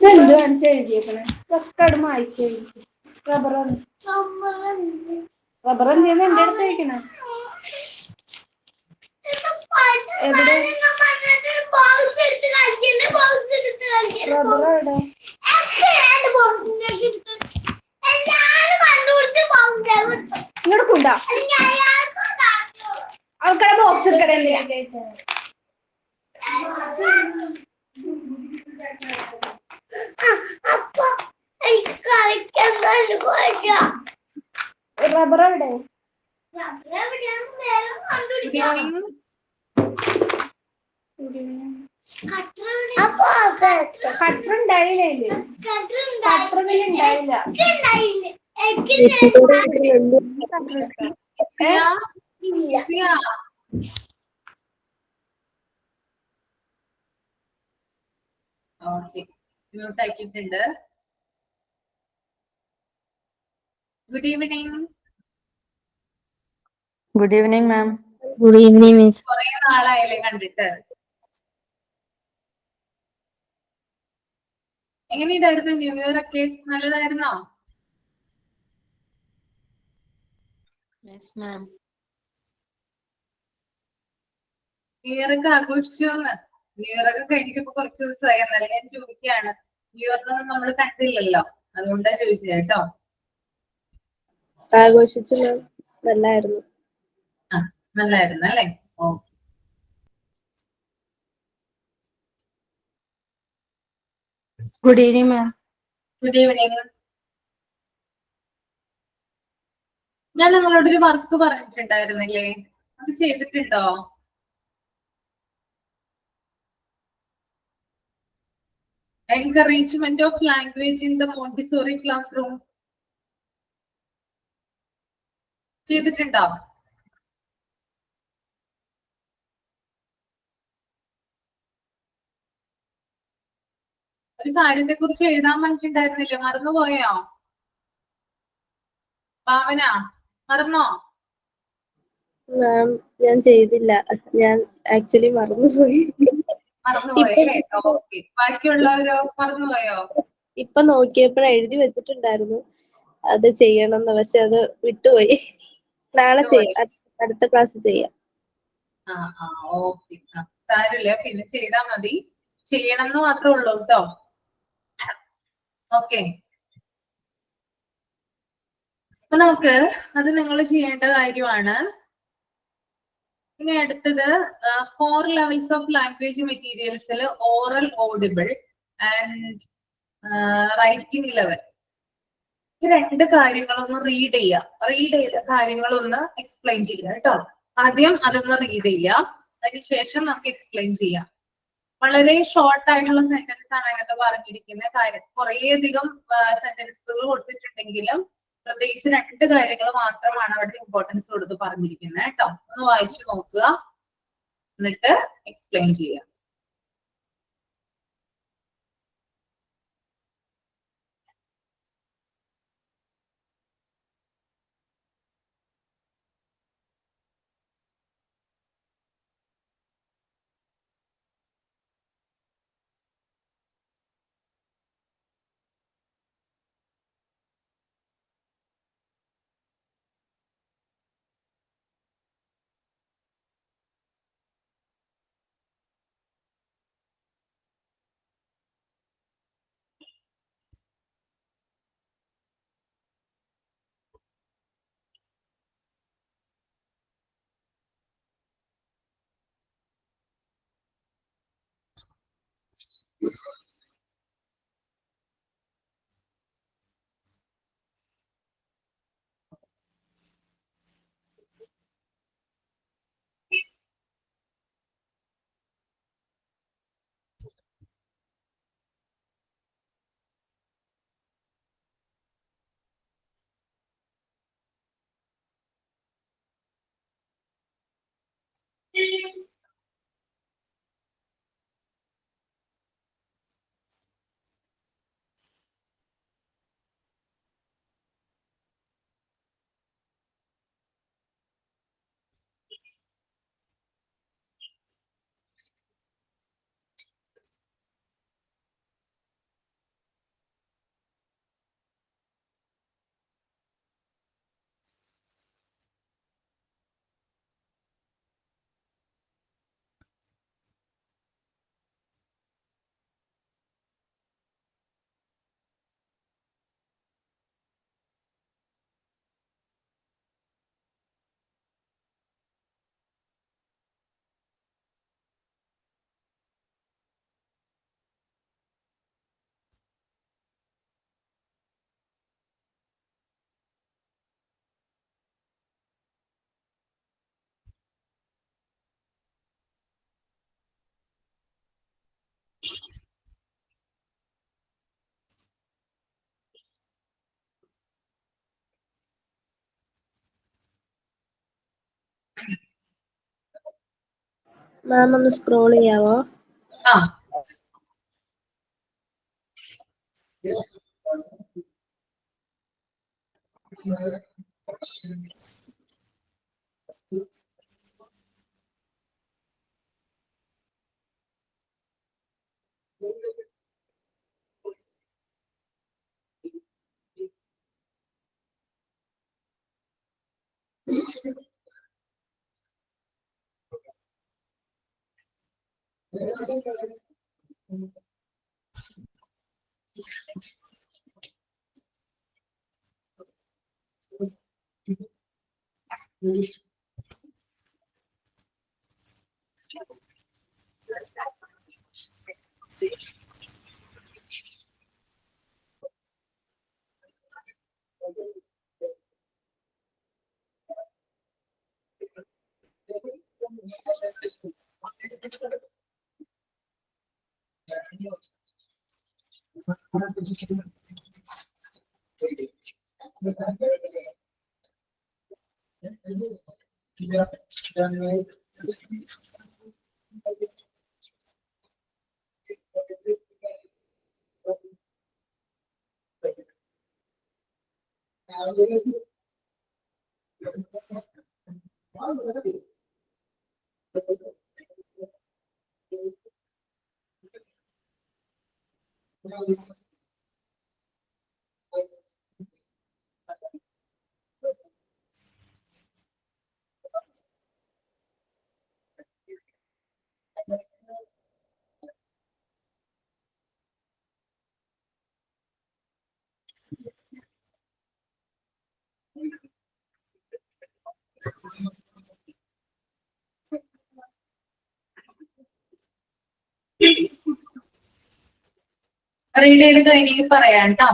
ഇതെന്ത് കാണിച്ച് എഴുതിയേക്കണേ? ഇതൊക്കെ അവിടെ മായിച്ച് എഴുതി. റബ്ബർ എന്തെന്ന് എന്റെ അടുത്ത് കഴിക്കണേ? എവിടെ റബ്ബർ എവിടെ? ഇങ്ങോട്ട് കൊണ്ടാ അവക്കടെ ബോക്സ് എടുക്കണേ എന്തിനാ? റബ്ബർ എവിടെ? കട്ടർ ഉണ്ടായില്ലേ? കട്ടർ ഉണ്ടായില്ല. ഓക്കെ, മ്യൂട്ട് ആക്കിയിട്ടുണ്ട്. Good evening. Good evening ma'am. Good evening miss. കുറെ നാളായല്ലേ കണ്ടിട്ട്. എങ്ങനെയുണ്ടായിരുന്നു ന്യൂ ഇയർ ഒക്കെ? നല്ലതായിരുന്നോ? Yes ma'am. ന്യൂ ഇയർ ഒക്കെ ആഘോഷിച്ചോന്ന്? ന്യൂ ഇയർ ഒക്കെ കഴിഞ്ഞിട്ട് കുറച്ച് ദിവസമായി. എന്നാലും ഞാൻ ചോദിക്കുകയാണ്, ന്യൂ ഇയറിനൊന്നും നമ്മൾ കണ്ടില്ലല്ലോ, അതുകൊണ്ടാ ചോദിച്ചത് കേട്ടോ. ആഘോഷിച്ചു മാം, നല്ലായിരുന്നു. നല്ലായിരുന്നു അല്ലേ? Okay. Good evening ma'am. Good evening. ഞാൻ നിങ്ങളോടൊരു വർക്ക് പറഞ്ഞിട്ടുണ്ടായിരുന്നില്ലേ, അത് ചെയ്തിട്ടുണ്ടോ? Encouragement of language in the Montessori classroom. ചെയ്തിട്ടുണ്ടോ? ഒരു കാര്യത്തെ കുറിച്ച് എഴുതാൻ പറഞ്ഞിട്ടുണ്ടായിരുന്നില്ലേ, മറന്നുപോയോ? ഭാവന, മറന്നോ? മാം ഞാൻ ചെയ്തില്ല, ഞാൻ ആക്ച്വലി മറന്നുപോയി. മറന്നുപോയല്ലേ? ഓക്കെ. ബാക്കിയുള്ളവരോ മറന്നുപോയോ? ഇപ്പൊ നോക്കിയപ്പോഴാ എഴുതി വെച്ചിട്ടുണ്ടായിരുന്നു അത് ചെയ്യണമെന്ന്, പക്ഷെ അത് വിട്ടുപോയി. നാളെ ചെയ്യാം, അടുത്ത ക്ലാസ് ചെയ്യാം. ഓക്കെ, സാരില്ല, പിന്നെ ചെയ്താ മതി. ചെയ്യണം എന്ന് മാത്രമേ ഉള്ളൂ കേട്ടോ. ഓക്കെ, അപ്പൊ നമുക്ക് അത് നിങ്ങൾ ചെയ്യേണ്ട കാര്യമാണ്. ഇനി അടുത്തത് 4 ലെവൽസ് ഓഫ് ലാംഗ്വേജ് മെറ്റീരിയൽസിൽ oral, audible and writing level. ഈ 2 കാര്യങ്ങളൊന്ന് റീഡ് ചെയ്യുക. റീഡ് ചെയ്ത കാര്യങ്ങളൊന്ന് എക്സ്പ്ലെയിൻ ചെയ്യുക കേട്ടോ. ആദ്യം അതൊന്ന് റീഡ് ചെയ്യുക, അതിനുശേഷം നമുക്ക് എക്സ്പ്ലെയിൻ ചെയ്യാം. വളരെ ഷോർട്ട് ആയിട്ടുള്ള സെന്റൻസ് ആണ് അതിനകത്ത് പറഞ്ഞിരിക്കുന്നത്. കാര്യം കുറേയധികം സെന്റൻസുകൾ കൊടുത്തിട്ടുണ്ടെങ്കിലും പ്രത്യേകിച്ച് 2 കാര്യങ്ങൾ മാത്രമാണ് അവിടെ ഇമ്പോർട്ടൻസ് കൊടുത്ത് പറഞ്ഞിരിക്കുന്നത് കേട്ടോ. ഒന്ന് വായിച്ചു നോക്കുക, എന്നിട്ട് എക്സ്പ്ലെയിൻ ചെയ്യുക. മാം ഒന്ന് സ്ക്രോൾ ചെയ്യാവോ? ആ റീഡ് ചെയ്ത് കഴിഞ്ഞെങ്കിൽ പറയാം കേട്ടോ.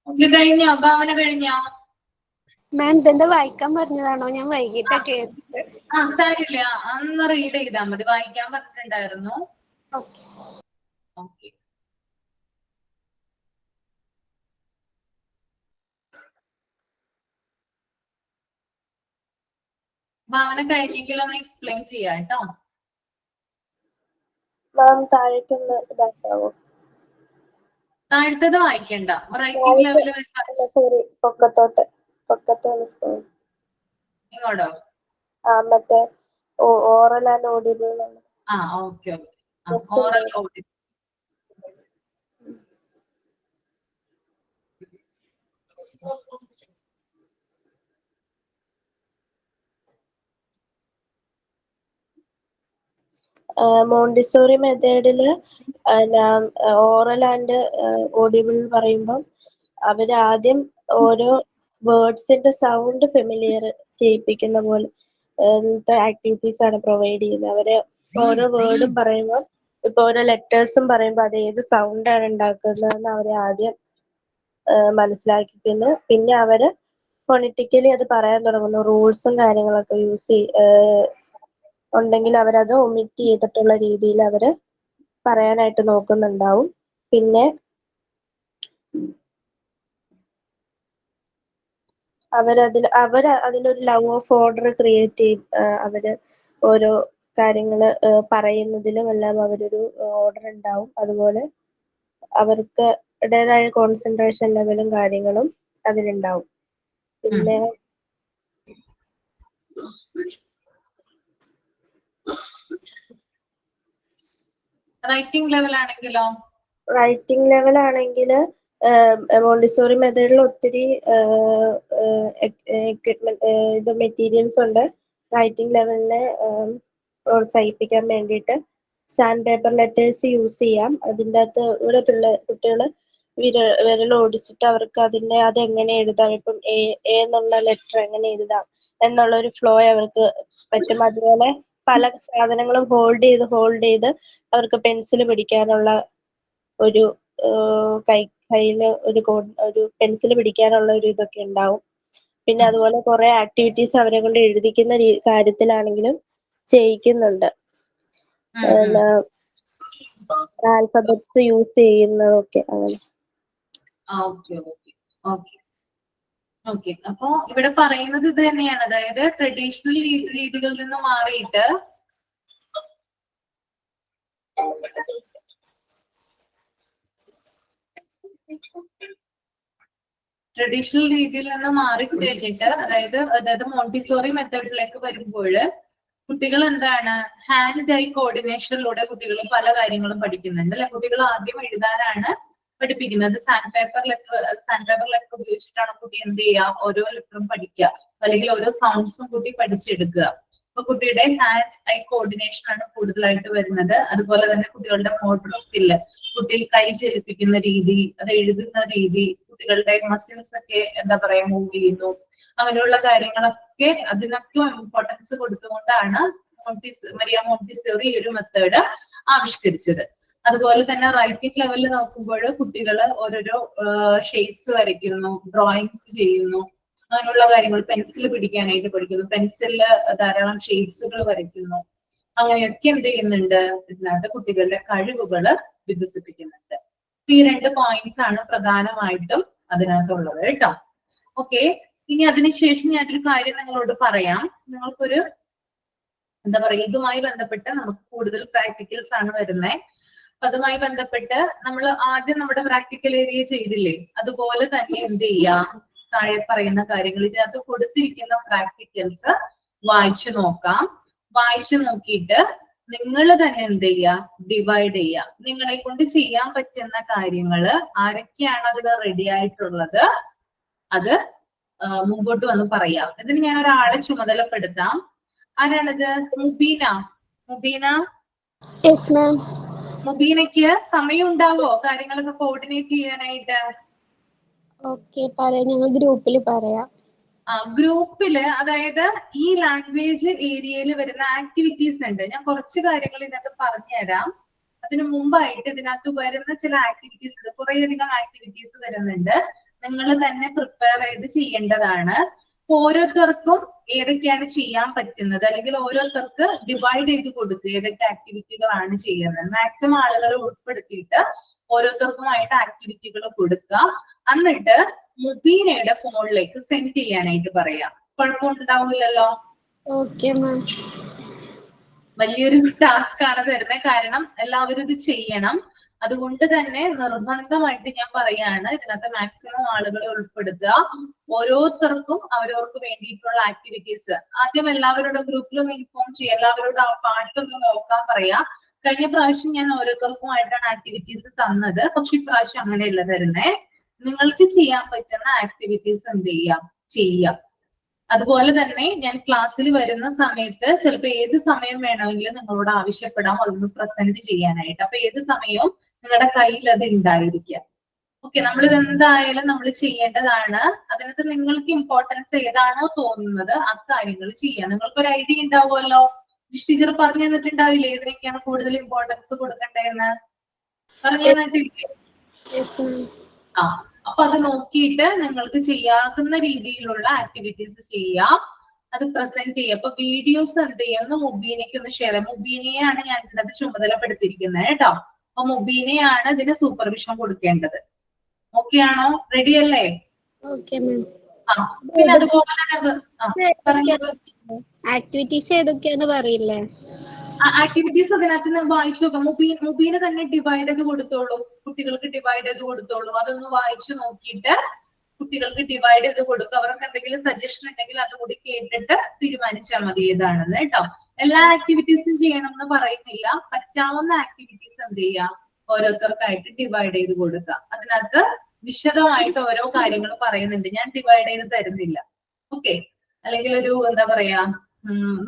ഇത് കഴിഞ്ഞോ? ഭാവന കഴിഞ്ഞോ? മാം ഇതെന്താ വായിക്കാൻ പറഞ്ഞതാണോ? ഞാൻ വൈകിട്ടാ കേട്ടത്. ആ സാരില്ല, അന്ന് റീഡ് ചെയ്താൽ മതി. വായിക്കാൻ പറഞ്ഞിട്ടുണ്ടായിരുന്നു. ഓക്കെ. ഓക്കെ. ഭാവന കഴിഞ്ഞെങ്കിൽ ഒന്ന് എക്സ്പ്ലെയിൻ ചെയ്യാം കേട്ടോ. മാം താഴേക്കൊന്ന് ഇതാക്കാവോ? താഴത്തത് വായിക്കണ്ട, റൈറ്റിംഗ് ലെവല് സോറി, പൊക്കത്തെ ഒന്ന് സ്ക്രോൾ. ഇങ്ങോട്ടോ? ആ മറ്റേ ഓറൽ ആൻഡ് ഓഡിബിൾ. ആ okay okay. Oral audit. Montessori മെത്തേഡില് ഓറൽ ആൻഡ് ഓഡിബിൾ പറയുമ്പം അവര് ആദ്യം ഓരോ വേർഡ്സിന്റെ സൗണ്ട് ഫെമിലിയർ ചെയ്യിപ്പിക്കുന്ന പോലെ ആക്ടിവിറ്റീസ് ആണ് പ്രൊവൈഡ് ചെയ്യുന്നത്. അവര് ഓരോ വേർഡും പറയുമ്പോൾ, ഇപ്പൊ ഓരോ ലെറ്റേഴ്സും പറയുമ്പോൾ അത് ഏത് സൗണ്ടാണ് ഉണ്ടാക്കുന്നതെന്ന് അവരെ ആദ്യം മനസ്സിലാക്കിക്കുന്നു. പിന്നെ അവര് ഫോണിറ്റിക്കലി അത് പറയാൻ തുടങ്ങുന്നു. റൂൾസും കാര്യങ്ങളൊക്കെ യൂസ് ഉണ്ടെങ്കിൽ അവരത് ഒമിറ്റ് ചെയ്തിട്ടുള്ള രീതിയിൽ അവര് പറയാനായിട്ട് നോക്കുന്നുണ്ടാവും. പിന്നെ അതിലൊരു ലവ് ഓഫ് ഓർഡർ ക്രിയേറ്റ് ചെയ്യും. അവര് ഓരോ കാര്യങ്ങള് പറയുന്നതിലും എല്ലാം അവരൊരു ഓർഡർ ഉണ്ടാവും. അതുപോലെ അവർക്ക് ടേതായ കോൺസെൻട്രേഷൻ ലെവലും കാര്യങ്ങളും അതിലുണ്ടാവും. പിന്നെ റൈറ്റിംഗ് ലെവൽ ആണെങ്കിലോ? റൈറ്റിംഗ് ലെവൽ ആണെങ്കിൽ മോണ്ടിസോറി മെത്തേഡിൽ ഒത്തിരി എക്വിപ്മെന്റ് മെറ്റീരിയൽസ് ഉണ്ട്. റൈറ്റിംഗ് ലെവലിനെ പ്രോത്സാഹിപ്പിക്കാൻ വേണ്ടിയിട്ട് സാൻഡ് പേപ്പർ ലെറ്റേഴ്സ് യൂസ് ചെയ്യാം. അതിൻ്റെ അകത്ത് ഇവിടെ കുട്ടികൾ വിരൽ ഓടിച്ചിട്ട് അവർക്ക് അതെങ്ങനെ എഴുതാം, ഇപ്പം എ എന്നുള്ള ലെറ്റർ എങ്ങനെ എഴുതാം എന്നുള്ളൊരു ഫ്ലോ അവർക്ക് പറ്റും. അതുപോലെ പല സാധനങ്ങളും ഹോൾഡ് ചെയ്ത് അവർക്ക് പെൻസിൽ പിടിക്കാനുള്ള ഒരു കയ്യിൽ ഒരു പെൻസിൽ പിടിക്കാനുള്ള ഒരു ഇതൊക്കെ ഉണ്ടാവും. പിന്നെ അതുപോലെ കുറെ ആക്ടിവിറ്റീസ് അവരെ കൊണ്ട് എഴുതിക്കുന്ന കാര്യത്തിലാണെങ്കിലും ചെയ്യിക്കുന്നുണ്ട്. ആൽഫബറ്റ്സ് യൂസ് ചെയ്യുന്നതൊക്കെ അങ്ങനെ. ഓക്കെ. അപ്പോ ഇവിടെ പറയുന്നത് ഇത് തന്നെയാണ്. അതായത് ട്രഡീഷണൽ രീതികളിൽ നിന്ന് മാറിയിട്ട് ട്രഡീഷണൽ രീതിയിൽ നിന്ന് മാറിക്കഴിഞ്ഞിട്ട് അതായത് മോണ്ടിസോറി മെത്തേഡിലേക്ക് വരുമ്പോൾ കുട്ടികൾ എന്താണ് ഹാൻഡ് ഐ കോർഡിനേഷനിലൂടെ കുട്ടികൾ പല കാര്യങ്ങളും പഠിക്കുന്നുണ്ട് അല്ലെ. കുട്ടികൾ ആദ്യം എഴുതാനാണ് പഠിപ്പിക്കുന്നത്. സാൻഡ് പേപ്പർ ലെറ്റർ ഉപയോഗിച്ചിട്ടാണ് കുട്ടി എന്ത് ചെയ്യുക, ഓരോ ലെറ്ററും പഠിക്കുക, അല്ലെങ്കിൽ ഓരോ സൗണ്ട്സും കുട്ടി പഠിച്ചെടുക്കുക. അപ്പൊ കുട്ടിയുടെ ഹാൻഡ് ഐ കോർഡിനേഷൻ ആണ് കൂടുതലായിട്ട് വരുന്നത്. അതുപോലെ തന്നെ കുട്ടികളുടെ മോട്ടോർ സ്കില്ല്, കുട്ടി കൈ ചലിപ്പിക്കുന്ന രീതി, അത് എഴുതുന്ന രീതി, കുട്ടികളുടെ മസിൽസ് ഒക്കെ എന്താ പറയാ മൂവ് ചെയ്യുന്നു, അങ്ങനെയുള്ള കാര്യങ്ങളൊക്കെ അതിനൊക്കെ ഇമ്പോർട്ടൻസ് കൊടുത്തുകൊണ്ടാണ് മരിയ മോണ്ടിസോറി ഈ ഒരു മെത്തേഡ് ആവിഷ്കരിച്ചത്. അതുപോലെ തന്നെ റൈറ്റിംഗ് ലെവലിൽ നോക്കുമ്പോൾ കുട്ടികൾ ഓരോരോ ഷേപ്സ് വരയ്ക്കുന്നു, ഡ്രോയിങ്സ് ചെയ്യുന്നു, അങ്ങനെയുള്ള കാര്യങ്ങൾ പെൻസിൽ പിടിക്കാനായിട്ട് പഠിക്കുന്നു, പെൻസിലില് ധാരാളം ഷേപ്സുകൾ വരയ്ക്കുന്നു. അങ്ങനെയൊക്കെ എന്ത് ചെയ്യുന്നുണ്ട്, ഇതിനകത്ത് കുട്ടികളുടെ കഴിവുകൾ വികസിപ്പിക്കുന്നുണ്ട്. ഈ 2 പോയിന്റ്സ് ആണ് പ്രധാനമായിട്ടും അതിനകത്തുള്ളത് കേട്ടോ. ഓക്കെ, ഇനി അതിനുശേഷം ഞാനൊരു കാര്യം നിങ്ങളോട് പറയാം. നിങ്ങൾക്കൊരു എന്താ പറയുക, ഇതുമായി ബന്ധപ്പെട്ട് നമുക്ക് കൂടുതൽ പ്രാക്ടിക്കൽസ് ആണ് വരുന്നത്. അപ്പൊ അതുമായി ബന്ധപ്പെട്ട് നമ്മൾ ആദ്യം നമ്മുടെ പ്രാക്ടിക്കൽ ഏരിയ ചെയ്തില്ലേ, അതുപോലെ തന്നെ എന്ത് ചെയ്യാം, താഴെ പറയുന്ന കാര്യങ്ങൾ ഇതിനകത്ത് കൊടുത്തിരിക്കുന്ന പ്രാക്ടിക്കൽസ് വായിച്ചു നോക്കാം. വായിച്ചു നോക്കിയിട്ട് നിങ്ങൾ തന്നെ എന്ത് ചെയ്യുക, ഡിവൈഡ് ചെയ്യുക. നിങ്ങളെ കൊണ്ട് ചെയ്യാൻ പറ്റുന്ന കാര്യങ്ങള് ആരൊക്കെയാണ് അതിന് റെഡി ആയിട്ടുള്ളത് അത് മുമ്പോട്ട് വന്ന് പറയാം. ഇതിന് ഞാൻ ഒരാളെ ചുമതലപ്പെടുത്താം. ആരാണിത്? മുബീന. മുബീനയ്ക്ക് സമയം ഉണ്ടാവോ കാര്യങ്ങളൊക്കെ കോർഡിനേറ്റ് ചെയ്യാനായിട്ട്? ഓക്കെ, പറയാം. ഞങ്ങൾ ഗ്രൂപ്പിൽ പറയാം. ഗ്രൂപ്പില്, അതായത് ഈ ലാംഗ്വേജ് ഏരിയയിൽ വരുന്ന ആക്ടിവിറ്റീസ് ഉണ്ട്. ഞാൻ കുറച്ച് കാര്യങ്ങൾ ഇതിനകത്ത് പറഞ്ഞുതരാം. അതിനു മുമ്പായിട്ട് ഇതിനകത്ത് വരുന്ന ചില ആക്ടിവിറ്റീസ് ഉണ്ട്, കുറേയധികം ആക്ടിവിറ്റീസ് വരുന്നുണ്ട്. നിങ്ങൾ തന്നെ പ്രിപ്പയർ ചെയ്ത് ചെയ്യേണ്ടതാണ്. ഓരോരുത്തർക്കും ഏതൊക്കെയാണ് ചെയ്യാൻ പറ്റുന്നത്, അല്ലെങ്കിൽ ഓരോരുത്തർക്ക് ഡിവൈഡ് ചെയ്ത് കൊടുക്കുക ഏതൊക്കെ ആക്ടിവിറ്റികളാണ് ചെയ്യുന്നത്. മാക്സിമം ആളുകളെ ഉൾപ്പെടുത്തിയിട്ട് ഓരോരുത്തർക്കുമായിട്ട് ആക്ടിവിറ്റികൾ കൊടുക്കുക. എന്നിട്ട് മുബീനയുടെ ഫോണിലേക്ക് സെൻഡ് ചെയ്യാനായിട്ട് പറയാം. കുഴപ്പമുണ്ടാവില്ലല്ലോ? Okay ma'am. വലിയൊരു ടാസ്ക് ആണ് തരുന്നത്, കാരണം എല്ലാവരും ഇത് ചെയ്യണം. അതുകൊണ്ട് തന്നെ നിർബന്ധമായിട്ട് ഞാൻ പറയാണ്, ഇതിനകത്ത് മാക്സിമം ആളുകളെ ഉൾപ്പെടുത്തുക. ഓരോരുത്തർക്കും അവരവർക്ക് വേണ്ടിയിട്ടുള്ള ആക്ടിവിറ്റീസ് ആദ്യം എല്ലാവരുടെ ഗ്രൂപ്പിലും ഇൻഫോം ചെയ്യുക. എല്ലാവരോടും ആ പാട്ടൊന്ന് നോക്കാൻ പറയാം. കഴിഞ്ഞ പ്രാവശ്യം ഞാൻ ഓരോരുത്തർക്കുമായിട്ടാണ് ആക്ടിവിറ്റീസ് തന്നത്, പക്ഷെ ഇപ്രാവശ്യം അങ്ങനെയല്ല തരുന്നേ. നിങ്ങൾക്ക് ചെയ്യാൻ പറ്റുന്ന ആക്ടിവിറ്റീസ് എന്ത് ചെയ്യാം. അതുപോലെ തന്നെ ഞാൻ ക്ലാസ്സിൽ വരുന്ന സമയത്ത് ചിലപ്പോൾ ഏത് സമയം വേണമെങ്കിലും നിങ്ങളോട് ആവശ്യപ്പെടാം അതൊന്ന് പ്രസന്റ് ചെയ്യാനായിട്ട്. അപ്പൊ ഏത് സമയവും നിങ്ങളുടെ കയ്യിൽ അത് ഉണ്ടായിരിക്കുക. ഓക്കെ, നമ്മളിത് എന്തായാലും നമ്മൾ ചെയ്യേണ്ടതാണ്. അതിനകത്ത് നിങ്ങൾക്ക് ഇമ്പോർട്ടൻസ് ഏതാണോ തോന്നുന്നത് ആ കാര്യങ്ങൾ ചെയ്യാം. നിങ്ങൾക്കൊരു ഐഡിയ ഉണ്ടാവുമല്ലോ, ടീച്ചർ പറഞ്ഞു തന്നിട്ടുണ്ടാവില്ലേ ഏതിനൊക്കെയാണ് കൂടുതൽ ഇമ്പോർട്ടൻസ് കൊടുക്കേണ്ടതെന്ന്? പറഞ്ഞു തന്നിട്ടില്ലേ? അപ്പൊ അത് നോക്കിയിട്ട് നിങ്ങൾക്ക് ചെയ്യാവുന്ന രീതിയിലുള്ള ആക്ടിവിറ്റീസ് ചെയ്യാം. അത് പ്രസന്റ് ചെയ്യുക. അപ്പൊ വീഡിയോസ് എന്ത് ചെയ്യുന്ന മുബീനയ്ക്ക് ഒന്ന് ഷെയർ ചെയ്യാം. മുബീനയാണ് ഞാൻ ഇതിനകത്ത് ചുമതലപ്പെടുത്തിയിരിക്കുന്നത് കേട്ടോ. അപ്പൊ മുബീനയാണ് ഇതിന് സൂപ്പർവിഷൻ കൊടുക്കേണ്ടത്. ഓക്കെ ആണോ? റെഡി അല്ലേ? Okay ma'am. പിന്നെ അതുപോലെ തന്നെ പറഞ്ഞോളൂ. ആക്ടിവിറ്റീസ് ഏതൊക്കെയാന്ന് പറയില്ലേ? ആക്ടിവിറ്റീസ് അതിനകത്ത് നിന്ന് വായിച്ചു നോക്കാം. മുബീന തന്നെ ഡിവൈഡ് ചെയ്ത് കൊടുത്തോളൂ, കുട്ടികൾക്ക് ഡിവൈഡ് ചെയ്ത് കൊടുത്തോളൂ. അതൊന്ന് വായിച്ചു നോക്കിയിട്ട് കുട്ടികൾക്ക് ഡിവൈഡ് ചെയ്ത് കൊടുക്കുക. അവർക്ക് എന്തെങ്കിലും സജഷൻ ഉണ്ടെങ്കിൽ അതുകൂടി കേട്ടിട്ട് തീരുമാനിച്ചാൽ മതി ഏതാണെന്ന് കേട്ടോ. എല്ലാ ആക്ടിവിറ്റീസും ചെയ്യണം എന്ന് പറയുന്നില്ല. പറ്റാവുന്ന ആക്ടിവിറ്റീസ് എന്ത് ചെയ്യാം, ഓരോരുത്തർക്കായിട്ട് ഡിവൈഡ് ചെയ്ത് കൊടുക്കുക. അതിനകത്ത് വിശദമായിട്ട് ഓരോ കാര്യങ്ങൾ പറയുന്നുണ്ട്. ഞാൻ ഡിവൈഡ് ചെയ്ത് തരുന്നില്ല. ഓക്കെ, അല്ലെങ്കിൽ ഒരു എന്താ പറയാ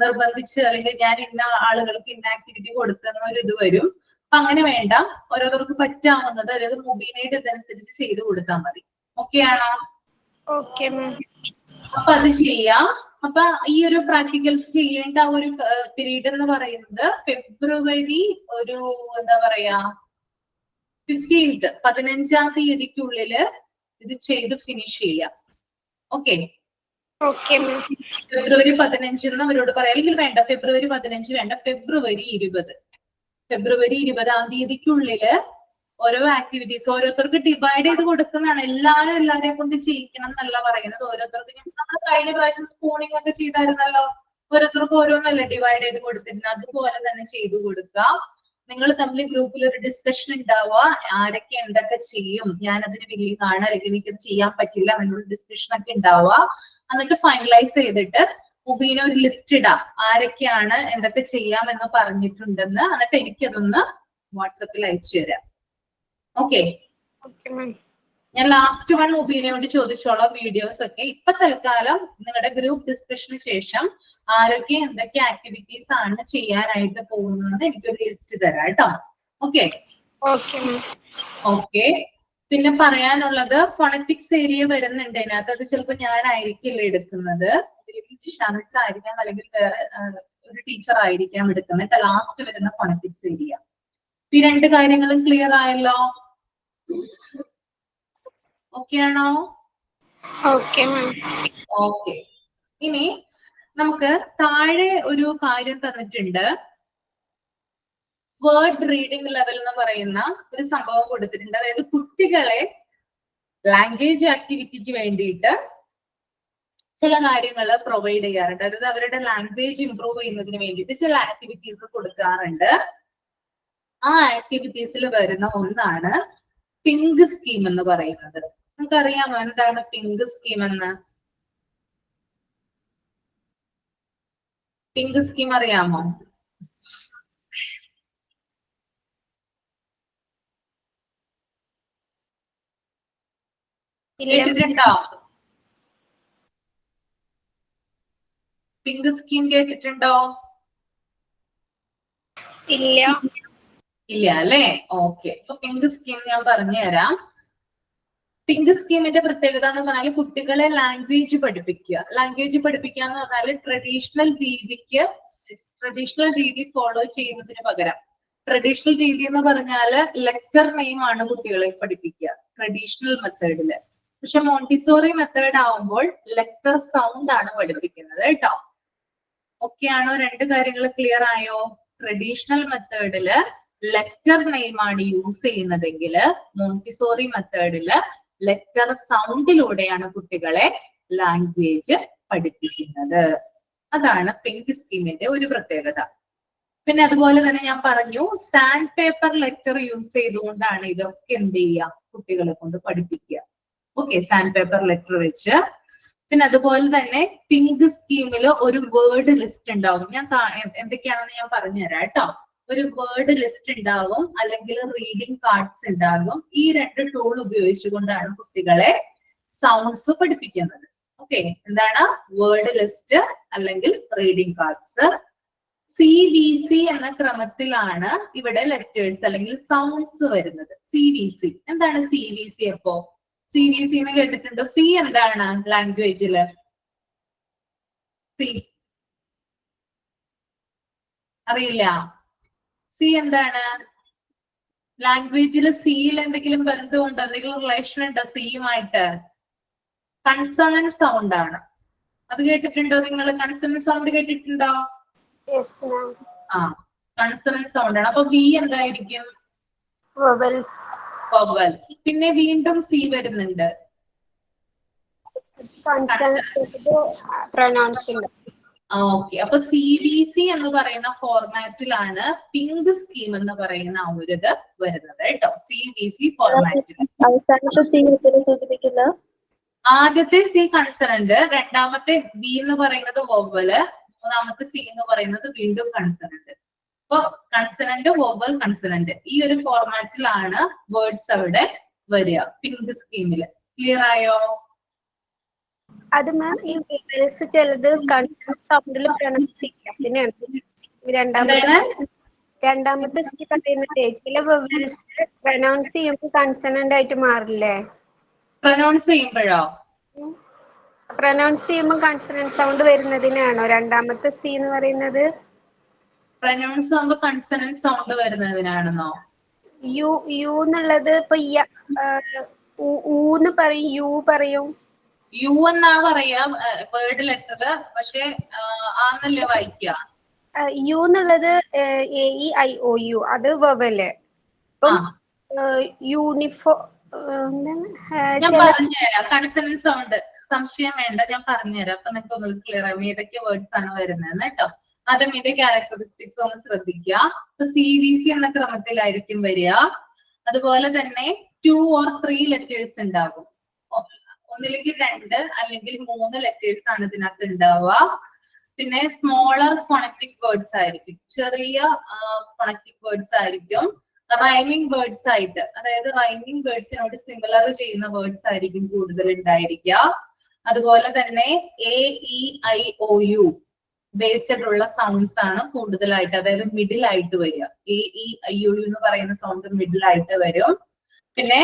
നിർബന്ധിച്ച് അല്ലെങ്കിൽ ഞാൻ ഇന്ന ആളുകൾക്ക് ഇന്ന ആക്ടിവിറ്റി കൊടുക്കുന്ന ഒരു ഇത് വരും. അപ്പൊ അങ്ങനെ വേണ്ട, ഓരോരുത്തർക്ക് പറ്റാവുന്നത് അതായത് മുബീനയുടെ ഇതനുസരിച്ച് ചെയ്ത് കൊടുത്താൽ മതി. ഓക്കെ ആണോ? Okay ma'am. അപ്പൊ അത് ചെയ്യാം. അപ്പൊ ഈ ഒരു പ്രാക്ടിക്കൽസ് ചെയ്യേണ്ട ഒരു പീരീഡ് എന്ന് പറയുന്നത് ഫെബ്രുവരി ഒരു എന്താ പറയാ 15th 15ാം തീയതിക്കുള്ളില് ഇത് ചെയ്ത് ഫിനിഷ് ചെയ്യാം. Okay, okay ma'am. ഫെബ്രുവരി 15 അവരോട് പറയാം. അല്ലെങ്കിൽ വേണ്ട, ഫെബ്രുവരി 15 വേണ്ട, ഫെബ്രുവരി 20ാം തീയതിക്കുള്ളില് ഓരോ ആക്ടിവിറ്റീസ് ഓരോരുത്തർക്ക് ഡിവൈഡ് ചെയ്ത് കൊടുക്കുന്നതാണ്. എല്ലാരെയും കൊണ്ട് ചെയ്യിക്കണം എന്നല്ല പറയുന്നത്. ഓരോരുത്തർക്ക് നമ്മൾ കഴിഞ്ഞ പ്രാവശ്യം സ്പൂണിംഗ് ഒക്കെ ചെയ്തായിരുന്നല്ലോ, ഓരോരുത്തർക്ക് ഓരോന്നല്ലേ ഡിവൈഡ് ചെയ്ത് കൊടുത്തിരുന്നത്. അതുപോലെ തന്നെ ചെയ്തു കൊടുക്കാം. നിങ്ങൾ തമ്മിൽ ഗ്രൂപ്പിൽ ഒരു ഡിസ്കഷൻ ഉണ്ടാവുക, ആരൊക്കെ എന്തൊക്കെ ചെയ്യും, ഞാൻ അതിന് വില്ലിംഗ് ആണ് അല്ലെങ്കിൽ എനിക്കത് ചെയ്യാൻ പറ്റില്ല എന്നുള്ള ഡിസ്കഷൻ ഒക്കെ ഉണ്ടാവുക. എന്നിട്ട് ഫൈനലൈസ് ചെയ്തിട്ട് മുബീന ഒരു ലിസ്റ്റ് ഇടാം, ആരൊക്കെയാണ് എന്തൊക്കെ ചെയ്യാമെന്ന് പറഞ്ഞിട്ടുണ്ടെന്ന്. എന്നിട്ട് എനിക്കതൊന്ന് വാട്സപ്പിൽ അയച്ചു തരാം. ഓക്കെ, ഞാൻ ലാസ്റ്റ് വൺ മുബീനയോട് ചോദിച്ചോളാം വീഡിയോസ് ഒക്കെ. ഇപ്പൊ തൽക്കാലം നിങ്ങളുടെ ഗ്രൂപ്പ് ഡിസ്കഷന് ശേഷം ആരൊക്കെ എന്തൊക്കെ ആക്ടിവിറ്റീസ് ആണ് ചെയ്യാനായിട്ട് പോകുന്നതെന്ന് എനിക്കൊരു ലിസ്റ്റ് തരാം കേട്ടോ. Okay okay. പിന്നെ പറയാനുള്ളത് ഫോണറ്റിക്സ് ഏരിയ വരുന്നുണ്ട് അതിനകത്ത്. അത് ചിലപ്പോൾ ഞാനായിരിക്കില്ല എടുക്കുന്നത്, ഷമിസ് ആയിരിക്കാം അല്ലെങ്കിൽ വേറെ ഒരു ടീച്ചർ ആയിരിക്കാം എടുക്കുന്നത്. ലാസ്റ്റ് വരുന്ന ഫോണറ്റിക്സ് ഏരിയ. ഈ രണ്ട് കാര്യങ്ങളും ക്ലിയർ ആയല്ലോ? ഓക്കെ ആണോ? Okay ma'am. ഓക്കെ. ഇനി നമുക്ക് താഴെ ഒരു കാര്യം തന്നിട്ടുണ്ട്. വേർഡ് റീഡിംഗ് ലെവൽ എന്ന് പറയുന്ന ഒരു സംഭവം കൊടുത്തിട്ടുണ്ട്. അതായത് കുട്ടികളെ ലാംഗ്വേജ് ആക്ടിവിറ്റിക്ക് വേണ്ടിയിട്ട് ചില കാര്യങ്ങൾ പ്രൊവൈഡ് ചെയ്യാറുണ്ട്. അതായത് അവരുടെ ലാംഗ്വേജ് ഇംപ്രൂവ് ചെയ്യുന്നതിന് വേണ്ടിയിട്ട് ചില ആക്ടിവിറ്റീസ് കൊടുക്കാറുണ്ട്. ആ ആക്ടിവിറ്റീസിൽ വരുന്ന ഒന്നാണ് പിങ്ക് സ്കീം എന്ന് പറയുന്നത്. നമുക്കറിയാമോ എന്താണ് പിങ്ക് സ്കീം എന്ന്? പിങ്ക് സ്കീം അറിയാമോ? കേട്ടിട്ടുണ്ടോ? പിങ്ക് സ്കീം കേട്ടിട്ടുണ്ടോ? ഇല്ല. ഇല്ല അല്ലേ? ഓക്കെ. അപ്പൊ പിങ്ക് സ്കീം ഞാൻ പറഞ്ഞു തരാം. പിങ്ക് സ്കീമിന്റെ പ്രത്യേകത എന്ന് പറഞ്ഞാൽ കുട്ടികളെ ലാംഗ്വേജ് പഠിപ്പിക്കുക. ലാംഗ്വേജ് പഠിപ്പിക്കുക എന്ന് പറഞ്ഞാൽ ട്രഡീഷണൽ രീതി ഫോളോ ചെയ്യുന്നതിന് പകരം, ട്രഡീഷണൽ രീതി എന്ന് പറഞ്ഞാൽ ലെക്ചർ നെയിം ആണ് കുട്ടികളെ പഠിപ്പിക്കുക ട്രഡീഷണൽ മെത്തേഡില്. പക്ഷെ മോണ്ടിസോറി മെത്തേഡ് ആവുമ്പോൾ ലെക്ചർ സൗണ്ട് ആണ് പഠിപ്പിക്കുന്നത് കേട്ടോ. ഓക്കെ ആണോ? രണ്ട് കാര്യങ്ങൾ ക്ലിയർ ആയോ? ട്രഡീഷണൽ മെത്തേഡില് ലെക്ചർ നെയിം ആണ് യൂസ് ചെയ്യുന്നതെങ്കിൽ മോണ്ടിസോറി മെത്തേഡില് ലെക്ചർ സൗണ്ടിലൂടെയാണ് കുട്ടികളെ ലാംഗ്വേജ് പഠിപ്പിക്കുന്നത്. അതാണ് പിങ്ക് സ്കീമിന്റെ ഒരു പ്രത്യേകത. പിന്നെ അതുപോലെ തന്നെ ഞാൻ പറഞ്ഞു സാൻഡ് പേപ്പർ ലെക്ചർ യൂസ് ചെയ്തുകൊണ്ടാണ് ഇതൊക്കെ എന്ത് ചെയ്യുക, കുട്ടികളെ കൊണ്ട് പഠിപ്പിക്കുക. ഓക്കെ, സാൻഡ് പേപ്പർ ലെക്ചർ വെച്ച്. പിന്നെ അതുപോലെ തന്നെ പിങ്ക് സ്കീമിൽ ഒരു വേർഡ് ലിസ്റ്റ് ഉണ്ടാവും. ഞാൻ എന്തൊക്കെയാണെന്ന് ഞാൻ പറഞ്ഞുതരാം കേട്ടോ. ഒരു വേർഡ് ലിസ്റ്റ് ഉണ്ടാവും, അല്ലെങ്കിൽ റീഡിംഗ് കാർഡ്സ് ഉണ്ടാകും. ഈ രണ്ട് ടൂൾ ഉപയോഗിച്ചുകൊണ്ടാണ് കുട്ടികളെ സൗണ്ട്സ് പഠിപ്പിക്കുന്നത്. ഓക്കെ, എന്താണ് വേർഡ് ലിസ്റ്റ് അല്ലെങ്കിൽ റീഡിംഗ് കാർഡ്സ്. CVC എന്ന ക്രമത്തിലാണ് ഇവിടെ ലെറ്റേഴ്സ് അല്ലെങ്കിൽ സൗണ്ട്സ് വരുന്നത്. CVC എന്താണ്? CVC അപ്പോ CVC എന്ന് കേട്ടിട്ടുണ്ടോ? സി എന്താണ് ലാംഗ്വേജില്? സി അറിയില്ല. സി എന്താണ് ലാംഗ്വേജില്? സിയിൽ എന്തെങ്കിലും ബന്ധമുണ്ടോ? എന്തെങ്കിലും റിലേഷൻ ഉണ്ടോ സിയുമായിട്ട്? കൺസോണന്റ് സൗണ്ട് ആണ്. അത് കേട്ടിട്ടുണ്ടോ നിങ്ങൾ? കൺസണന്റ് സൗണ്ട് കേട്ടിട്ടുണ്ടോ? Yes ma'am. ആ, കൺസണന്റ് സൗണ്ട് ആണ്. അപ്പൊ വി എന്തായിരിക്കും? വവൽസ്. വവൽ. പിന്നെ വീണ്ടും സി വരുന്നുണ്ട്. കൺസണന്റ് പ്രൊനൗൺസിംഗ്. ഓക്കെ, അപ്പൊ CBC എന്ന് പറയുന്ന ഫോർമാറ്റിലാണ് പിങ്ക് സ്കീം എന്ന് പറയുന്ന ആ ഒരു ഇത് വരുന്നത് കേട്ടോ. CBC ഫോർമാറ്റിൽ അവസാനത്തെ സി സൂചിപ്പിക്കുന്ന ആദ്യത്തെ സി കൺസണന്റ്, രണ്ടാമത്തെ ബി എന്ന് പറയുന്നത് വവ്വല്, മൂന്നാമത്തെ സി എന്ന് പറയുന്നത് വീണ്ടും കൺസണന്റ്. അപ്പൊ കൺസണന്റ്, വവ്വൽ, കൺസണന്റ് ഈ ഒരു ഫോർമാറ്റിലാണ് വേർഡ്സ് അവിടെ വരിക പിങ്ക് സ്കീമില്. ക്ലിയർ ആയോ? അത് മാം ഈ വവൽസ് ചിലത് കൺസണന്റ് സൗണ്ടിൽ പ്രൊനൗൺസ് ചെയ്യാം. എന്താണ്? രണ്ടാമത്തെ സി പറയുന്നത് ചില വവൽസ് പ്രൊനൗൺസ് ചെയ്യുമ്പോൾ കൺസണന്റ് ആയിട്ട് മാറില്ലേ? പ്രൊനൗൺസ് ചെയ്യുമ്പോഴോ? പ്രൊനൗൺസ് ചെയ്യുമ്പോൾ കൺസണന്റ് സൗണ്ട് വരുന്നതിനാണോ രണ്ടാമത്തെ സി എന്ന് പറയുന്നത്? പ്രൊനൗൺസ് ആകുമ്പോൾ കൺസണന്റ് സൗണ്ട് വരുന്നതിനാണെന്നോ? യു യു എന്നുള്ളത് ഇപ്പൊ ഊന്ന് പറയും, യു പറയും. യു എന്നാ പറയാ വേർഡ് ലെറ്റർ, പക്ഷെ ആന്നല്ലേ വായിക്കുക. യു എന്നുള്ളത് AEIOU അത് വവല്. യൂണിഫോം ഞാൻ പറഞ്ഞുതരാം. കൺസണന്റ് സൗണ്ട് സംശയം വേണ്ട, ഞാൻ പറഞ്ഞുതരാം. അപ്പൊ നിങ്ങൾക്ക് ഒന്ന് ക്ലിയർ ആവും ഏതൊക്കെ വേർഡ്സ് ആണ് വരുന്നത് കേട്ടോ. ആദ്യം ഇതിന്റെ ക്യാരക്ടറിസ്റ്റിക്സ് ഒന്ന് ശ്രദ്ധിക്കുക. CBC എന്ന ക്രമത്തിലായിരിക്കും വരിക. അതുപോലെ തന്നെ 2 or 3 ലെറ്റേഴ്സ് ഉണ്ടാകും. ഒന്നില്ലെങ്കിൽ 2 അല്ലെങ്കിൽ 3 ലെറ്റേഴ്സ് ആണ് ഇതിനകത്ത് ഉണ്ടാവുക. പിന്നെ സ്മോളർ ഫോണറ്റിക് വേർഡ്സ് ആയിരിക്കും, ചെറിയ ഫോണറ്റിക് വേർഡ്സ് ആയിരിക്കും. റൈമിംഗ് വേർഡ്സ് ആയിട്ട്, അതായത് റൈമിംഗ് വേർഡ്സിനോട് സിമിലർ ചെയ്യുന്ന വേർഡ്സ് ആയിരിക്കും കൂടുതൽ ഉണ്ടായിരിക്കുക. അതുപോലെ തന്നെ AEIOU ബേസ്ഡ് ഉള്ള സൗണ്ട്സ് ആണ് കൂടുതലായിട്ട്, അതായത് മിഡിൽ ആയിട്ട് വരിക. AEIOU എന്ന് പറയുന്ന സൗണ്ട് മിഡിൽ ആയിട്ട് വരും. പിന്നെ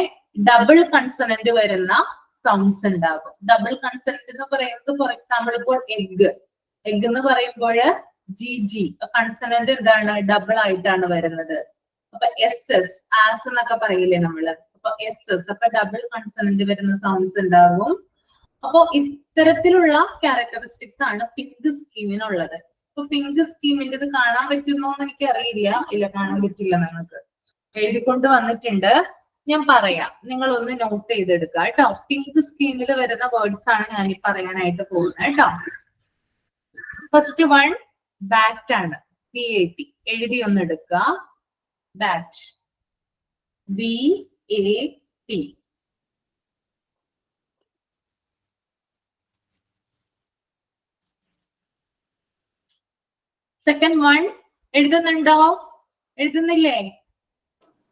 ഡബിൾ കൺസണന്റ് വരുന്ന സൗണ്ട്സ് ഉണ്ടാകും. ഡബിൾ കൺസണന്റ് എന്ന് പറയുന്നത് ഫോർ എക്സാമ്പിൾ ഇപ്പോൾ എഗ് എന്ന് പറയുമ്പോൾ GG കൺസണന്റ് എന്താണ്? ഡബിൾ ആയിട്ടാണ് വരുന്നത്. അപ്പൊ SS ആസ് എന്നൊക്കെ പറയില്ലേ നമ്മള്, അപ്പൊ SS അപ്പൊ ഡബിൾ കൺസണന്റ് വരുന്ന സൗണ്ട്സ് ഉണ്ടാകും. അപ്പൊ ഇത്തരത്തിലുള്ള ക്യാരക്ടറിസ്റ്റിക്സ് ആണ് പിങ്ക് സ്കീമിനുള്ളത്. അപ്പൊ പിങ്ക് സ്കീമിന്റെ ഇത് കാണാൻ പറ്റുന്നോ എന്ന് എനിക്ക് അറിയില്ല. ഇല്ല, കാണാൻ പറ്റില്ല. നിങ്ങൾക്ക് എഴുതിക്കൊണ്ട് വന്നിട്ടുണ്ട്, ഞാൻ പറയാം, നിങ്ങൾ ഒന്ന് നോട്ട് ചെയ്തെടുക്കുക കേട്ടോ. പിങ്ക് സ്കീമിൽ വരുന്ന വേർഡ്സ് ആണ് ഞാൻ ഈ പറയാനായിട്ട് പോകുന്നത് കേട്ടോ. ഫസ്റ്റ് വൺ ബാറ്റ് ആണ്, BAT എഴുതി ഒന്ന് എടുക്കുക. Bat, BAT. സെക്കൻഡ് വൺ എഴുതുന്നുണ്ടോ? എഴുതുന്നില്ലേ?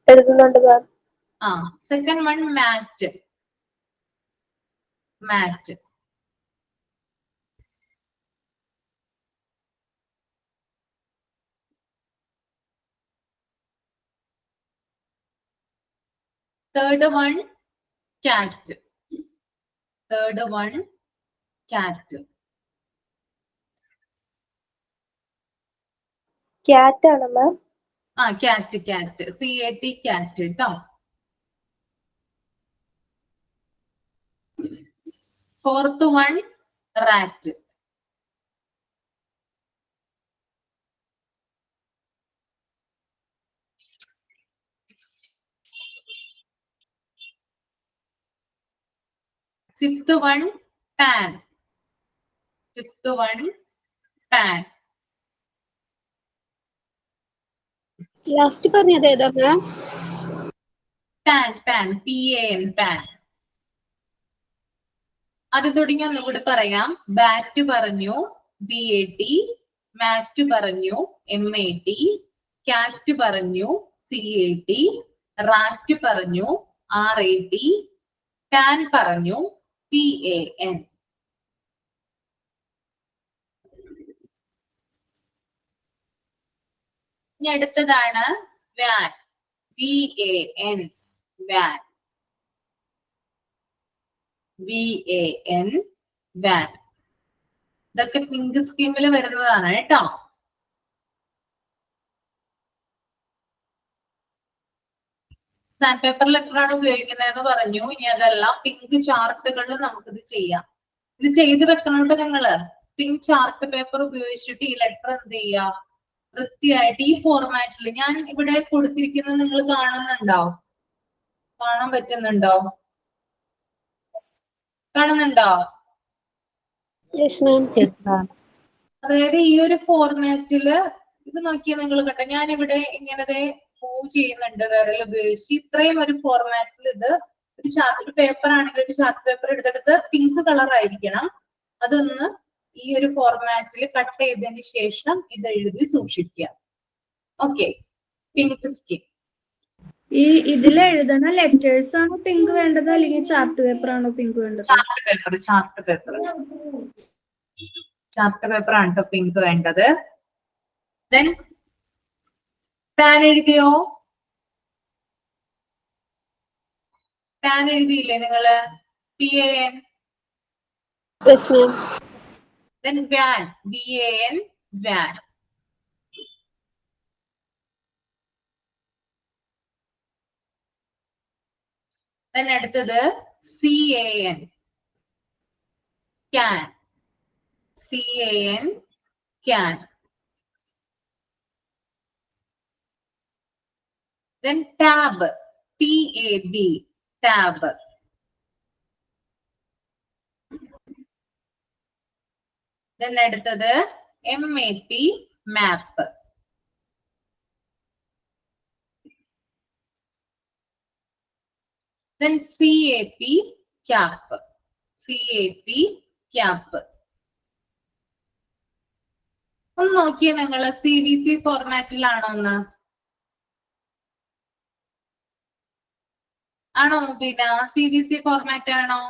എഴുതുന്നുണ്ട് ma'am. Second one mat, mat. Third one cat, third one cat. Cat ആണ് ma'am. Cat, cat, CAT cat കേട്ടോ. Fourth one rat, fifth one pan, fifth one pan. Last പറഞ്ഞത് ഏതാ ma'am? Pan, pan, PAN, pan. അത് തുടങ്ങി ഒന്നുകൂടി പറയാം. Bat പറഞ്ഞു, BAT, മാറ്റ് പറഞ്ഞു, MAT, കാറ്റ് പറഞ്ഞു, CAT, റാറ്റ് പറഞ്ഞു, RAT, പാൻ പറഞ്ഞു, PAN. ഇനി അടുത്തതാണ് van, VAN, van, VAN, van. ഇതൊക്കെ പിങ്ക് സ്കീമിൽ വരുന്നതാണ് കേട്ടോ. സാൻഡ് പേപ്പർ ലെറ്റർ ആണ് ഉപയോഗിക്കുന്നതെന്ന് പറഞ്ഞു. ഇനി അതെല്ലാം പിങ്ക് ചാർട്ടുകളിൽ നമുക്കിത് ചെയ്യാം. ഇത് ചെയ്ത് വെക്കണോണ്ട് നിങ്ങള് പിങ്ക് ചാർട്ട് പേപ്പർ ഉപയോഗിച്ചിട്ട് ഈ ലെറ്റർ എന്ത് ചെയ്യുക, വൃത്തിയായിട്ട് ഈ ഫോർമാറ്റിൽ ഞാൻ ഇവിടെ കൊടുത്തിരിക്കുന്നത് നിങ്ങൾ കാണുന്നുണ്ടോ? കാണാൻ പറ്റുന്നുണ്ടോ? കാണുന്നുണ്ടോ? Yes ma'am. അതായത് ഈ ഒരു ഫോർമാറ്റില് ഇത് നോക്കിയാൽ നിങ്ങൾ കണ്ട ഞാൻ ഇവിടെ ഇങ്ങനെ മൂവ് ചെയ്യുന്നുണ്ട് വിരൽ ഉപയോഗിച്ച്. ഇത്രയും ഒരു ഫോർമാറ്റിൽ ഇത് ഒരു പേപ്പർ ആണെങ്കിൽ ഒരു ചാർട്ട് പേപ്പർ എടുത്തെടുത്ത് പിങ്ക് കളർ ആയിരിക്കണം. അതൊന്ന് ഈ ഒരു ഫോർമാറ്റിൽ കട്ട് ചെയ്തതിന് ശേഷം ഇത് എഴുതി സൂക്ഷിക്കുക. Okay, pink skin. ഈ ഇതിൽ എഴുതണ ലെറ്റേഴ്സ് ആണോ പിങ്ക് വേണ്ടത് അല്ലെങ്കിൽ ചാർട്ട് പേപ്പർ ആണോ പിങ്ക് വേണ്ടത്? ചാർട്ട് പേപ്പർ ആണ് കേട്ടോ പിങ്ക് വേണ്ടത്. ദെൻ ടാൻ എഴുതിയോ? ടാൻ എഴുതിയില്ലേ നിങ്ങള്? PAN. Yes ma'am. Then van, VAN, van. Then അടുത്തത് CAN, can. CAN, can. Then tab, TAB, tab. Then അടുത്തത് MAP, map. Then CAP, cap. CAP, cap. ഒന്ന് നോക്കിയേ നിങ്ങള് CVC ഫോർമാറ്റിലാണോ എന്ന്? ആണോ പിന്നെ CVC ഫോർമാറ്റ് ആണോ?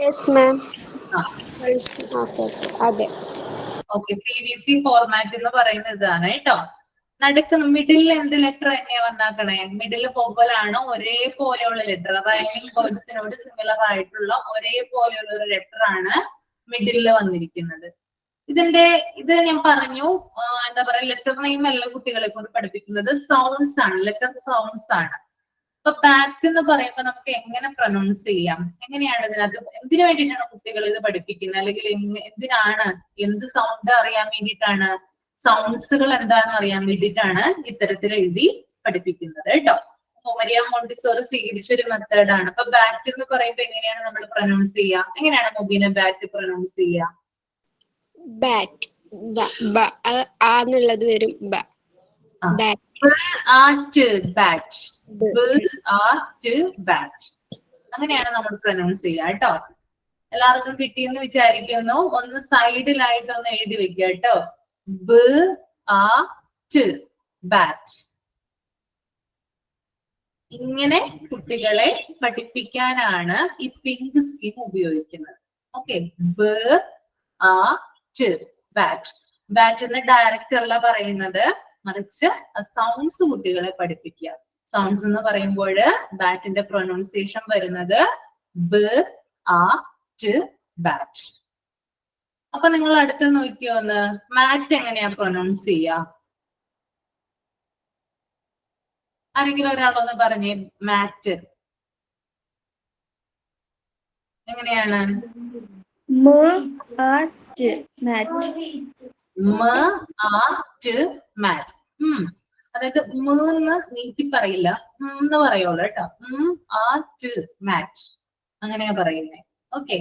Yes ma'am. ആ, അതെ. ഓക്കെ, CVC ഫോർമാറ്റ് എന്ന് പറയുന്നത് ഇതാണ് കേട്ടോ. നടുക്ക് മിഡിൽ എന്ത് ലെറ്റർ തന്നെയാ വന്നാക്കണേ? മിഡിൽ പോലെയാണോ ഒരേപോലെയുള്ള ലെറ്റർ, റൈമിംഗ് വേർഡ്സിനോട് സിമിലർ ആയിട്ടുള്ള ഒരേപോലെയുള്ള ഒരു ലെറ്റർ ആണ് മിഡിൽ വന്നിരിക്കുന്നത്. ഇത് ഞാൻ പറഞ്ഞു, എന്താ പറയാ, ലെറ്റർ നെയിം അല്ല കുട്ടികളെ കൊണ്ട് പഠിപ്പിക്കുന്നത്, സൗണ്ട്സ് ആണ്, ലെറ്റർ സൗണ്ട്സ് ആണ്. അപ്പൊ ബാറ്റ് എന്ന് പറയുമ്പോൾ നമുക്ക് എങ്ങനെ പ്രൊനൗൺസ് ചെയ്യാം? എങ്ങനെയാണ് ഇതിനകത്ത് എന്തിനു വേണ്ടിയിട്ടാണ് കുട്ടികൾ ഇത് പഠിപ്പിക്കുന്നത്? അല്ലെങ്കിൽ എന്തിനാണ്, എന്ത് സൗണ്ട് അറിയാൻ വേണ്ടിയിട്ടാണ്, സൗണ്ട്സുകൾ എന്താണെന്ന് അറിയാൻ വേണ്ടിയിട്ടാണ് ഇത്തരത്തിൽ എഴുതി പഠിപ്പിക്കുന്നത് കേട്ടോ. മരിയ മോണ്ടിസോറി സ്വീകരിച്ച ഒരു മെത്തേഡാണ്. അപ്പൊ ബാറ്റ് എന്ന് പറയുമ്പോൾ എങ്ങനെയാണ് നമ്മൾ പ്രൊനൗൺസ് ചെയ്യുക? എങ്ങനെയാണ് മുബീന ബാറ്റ് പ്രൊനൗൺസ് ചെയ്യുക? ബാറ്റ് എന്നുള്ളത് വരും. അങ്ങനെയാണ് നമ്മൾ പ്രൊനൗൺസ് ചെയ്യുക കേട്ടോ. എല്ലാവർക്കും കിട്ടിയെന്ന് വിചാരിക്കുന്നു. ഒന്ന് സൈഡിലായിട്ട് ഒന്ന് എഴുതി വെക്കുക കേട്ടോ. ബാറ്റ്. ഇങ്ങനെ കുട്ടികളെ പഠിപ്പിക്കാനാണ് ഈ പിങ്ക് സ്കീം ഉപയോഗിക്കുന്നത്. Okay, bat. ബാറ്റ് എന്ന് ഡയറക്റ്റ് അല്ല പറയുന്നത്, മറിച്ച് സൗണ്ട്സ് കുട്ടികളെ പഠിപ്പിക്കുക. സൗണ്ട്സ് എന്ന് പറയുമ്പോൾ ബാറ്റിന്റെ പ്രൊനൗൺസിയേഷൻ വരുന്നത് ബാറ്റ്. അപ്പൊ നിങ്ങൾ അടുത്ത് നോക്കിയോ ഒന്ന്, മാറ്റ് എങ്ങനെയാ പ്രൊനൗൺസ് ചെയ്യുക? ആരെങ്കിലും ഒരാളൊന്ന് പറഞ്ഞേ, മാറ്റ് എങ്ങനെയാണ്? മാറ്റ്. അതായത് എന്ന് നീട്ടി പറയില്ല, എന്ന് പറയുള്ളൂ കേട്ടോ. മാറ്റ് അങ്ങനെയാ പറയുന്നേ. ഓക്കെ,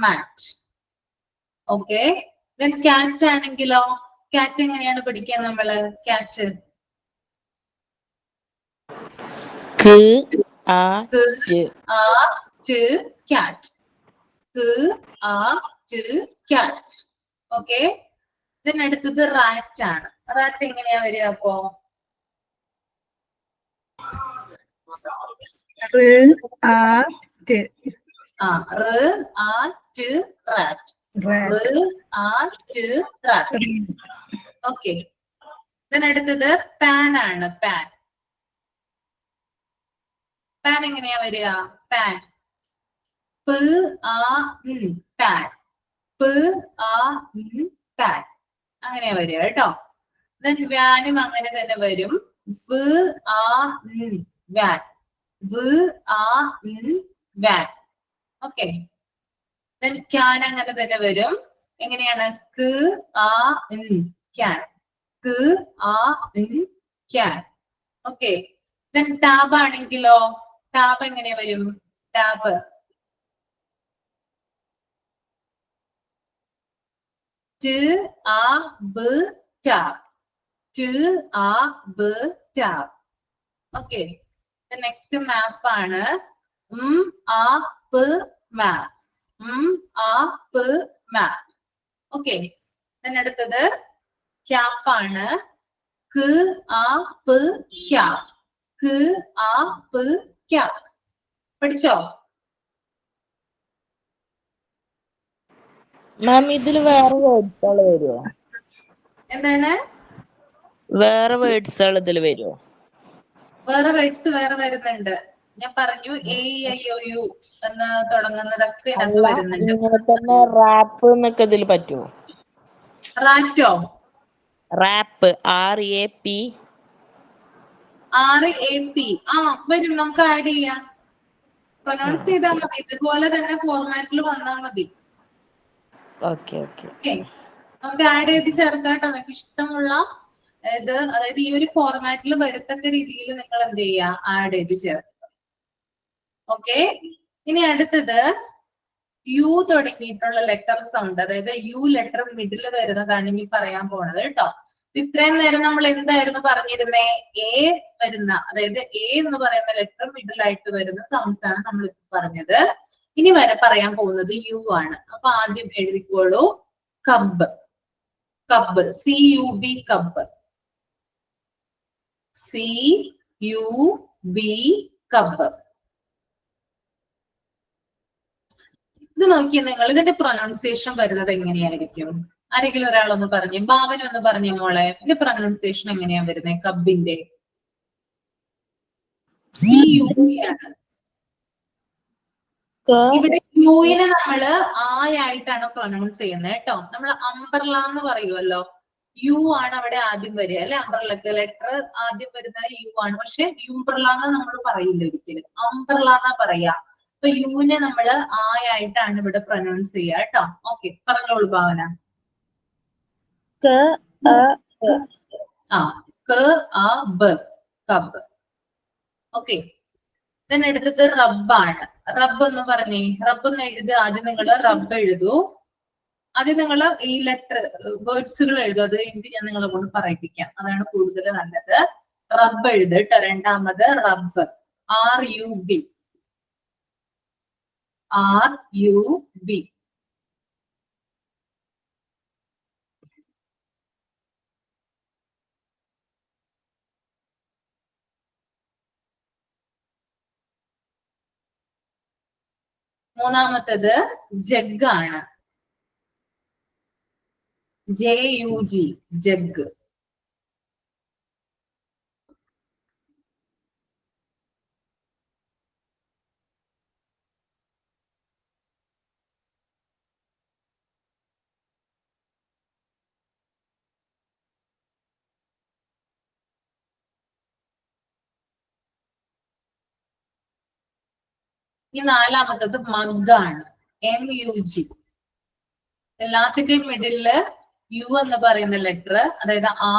മാറ്റ്. ഓക്കെ, ദെൻ കാറ്റ് ആണെങ്കിലോ? കാറ്റ് എങ്ങനെയാണ് പഠിക്കുക നമ്മള്? കാറ്റ് കാറ്റ്. ഓക്കെ, ദെൻ അടുത്തത് റാറ്റ് ആണ്. റാറ്റ് എങ്ങനെയാ വരിക അപ്പോ? ഓക്കെ, ദെൻ അടുത്തത് പാൻ ആണ്. പാൻ. പാൻ എങ്ങനെയാ വരിക? Pan pan. പാൻ അങ്ങനെയാ വരിക കേട്ടോ. ദെൻ വാനും അങ്ങനെ തന്നെ വരും. വ് ആ വാൻ. വ് ആ വാൻ. ഓക്കെ. ദെൻ ക്യാൻ അങ്ങനെ തന്നെ വരും. എങ്ങനെയാണ്? ക് ആ ക്യാൻ. ക് ആ ക്യാൻ. ഓക്കെ. ദെൻ ടാബ് ആണെങ്കിലോ? ടാബ് എങ്ങനെ വരും? ടാബ് ട് ആ ബ് ടാബ്. ട് ആ ബ് ടാബ്. ഓക്കെ. നെക്സ്റ്റ് മാപ്പ് ആണ്. ആ പ് മാപ്പ്. ആ പ് മാപ്പ്. ഓക്കെ. അടുത്തത് ക്യാപ്പ് ആണ്. ക് ആ പ് ക്യാപ്പ്. ക് ആ പ് ക്യാപ്പ്. പഠിച്ചോ? മാം ഇതിൽ വേറെ വേർഡ്സുകൾ വരുമോ? എന്താണ്? വേറെ വേർഡ്സുകൾ ഇതിൽ വരുമോ? വേറെ വേർഡ്സ് വേറെ വരുന്നുണ്ട്. ഞാൻ പറഞ്ഞു AEIOU എന്ന് തുടങ്ങുന്നതൊക്കെ ഇതിനകത്ത് അല്ല, വരുന്നുണ്ട്. ഇങ്ങനെ തന്നെ റാപ്പ് എന്നൊക്കെ ഇതിൽ പറ്റുമോ? റാറ്റോ? Rap RAP. RAP. ആ വരും, നമുക്ക് ആഡ് ചെയ്യാം. പ്രൊനൗൺസ് ചെയ്താൽ മതി. ഇതുപോലെ തന്നെ ഫോർമാറ്റിൽ വന്നാൽ മതി. Okay okay. ഓക്കെ. നമുക്ക് ആഡ് ചെയ്ത് ചേർക്കാട്ടോ. നിങ്ങൾക്ക് ഇഷ്ടമുള്ള ഇത്, അതായത് ഈ ഒരു ഫോർമാറ്റിൽ വരത്തക്ക രീതിയിൽ നിങ്ങൾ എന്ത് ചെയ്യുക? ആഡ് ചെയ്ത് ചേർക്കുക. ഓക്കെ. ഇനി അടുത്തത് യു തുടങ്ങിയിട്ടുള്ള ലെറ്റർ സൗണ്ട്, അതായത് യു ലെറ്റർ മിഡിൽ വരുന്നതാണ് ഇനി പറയാൻ പോണത് കേട്ടോ. ഇത്രയും നേരം നമ്മൾ എന്തായിരുന്നു പറഞ്ഞിരുന്നേ? എ വരുന്ന, അതായത് എ എന്ന് പറയുന്ന ലെറ്റർ മിഡിൽ ആയിട്ട് വരുന്ന സൗണ്ട്സ് ആണ് നമ്മൾ പറഞ്ഞത്. ഇനി വരെ പറയാൻ പോകുന്നത് യു ആണ്. അപ്പൊ ആദ്യം എഴുതിക്കോളൂ. കബ്. കബ്. CUB. കബ്. CUB. കബ്. ഇത് നോക്കിയേ നിങ്ങൾ, ഇതിന്റെ പ്രൊനൗൺസിയേഷൻ വരുന്നത് എങ്ങനെയായിരിക്കും? ആരെങ്കിലും ഒരാളൊന്ന് പറഞ്ഞേ. ഭാവന ഒന്ന് പറഞ്ഞേ മോളെ, ഇതിന്റെ പ്രൊനൗൺസിയേഷൻ എങ്ങനെയാ വരുന്നത് കബിന്റെ? CUB ആണ്. ഇവിടെ യുവിനെ നമ്മള് ആയിട്ടാണ് പ്രൊനൗൺസ് ചെയ്യുന്നത് കേട്ടോ. നമ്മൾ അംബ്രല എന്ന് പറയുമല്ലോ, യു ആണ് അവിടെ ആദ്യം വരിക അല്ലെ? അംബ്രലക്ക് ലെറ്റർ ആദ്യം വരുന്നത് യു ആണ്. പക്ഷെ യുംബ്രല എന്ന് നമ്മൾ പറയില്ല ഒരിക്കലും, അംബ്രല എന്നാ പറയാ. അപ്പൊ യുവിനെ നമ്മള് ആയിട്ടാണ് ഇവിടെ പ്രൊനൗൺസ് ചെയ്യുക കേട്ടോ. ഓക്കെ, പറഞ്ഞോളൂ ഭാവന. കബ്. ഓക്കെ. അടുത്തത് റബ്ബാണ്. റബ്ബ് എന്ന് പറഞ്ഞേ. റബ്ബ് എന്ന് എഴുതുക. ആദ്യം നിങ്ങൾ റബ്ബ് എഴുതൂ. ആദ്യം നിങ്ങൾ ഈ ലെറ്റർ വേർഡ്സുകൾ എഴുതും. അത് എനിക്ക് ഞാൻ നിങ്ങളെ കൊണ്ട് പറയിപ്പിക്കാം, അതാണ് കൂടുതൽ നല്ലത്. റബ്ബ് എഴുത് കേട്ടോ. രണ്ടാമത് റബ്ബ്. RUB. RUB. മൂന്നാമത്തത് ജഗ് ആണ്. JUG. ജഗ്. ഈ നാലാമത്തത് മഗ്ഗാണ്. MUG. എല്ലാത്തിന്റെയും മിഡില് യു എന്ന് പറയുന്ന ലെറ്റർ, അതായത് ആ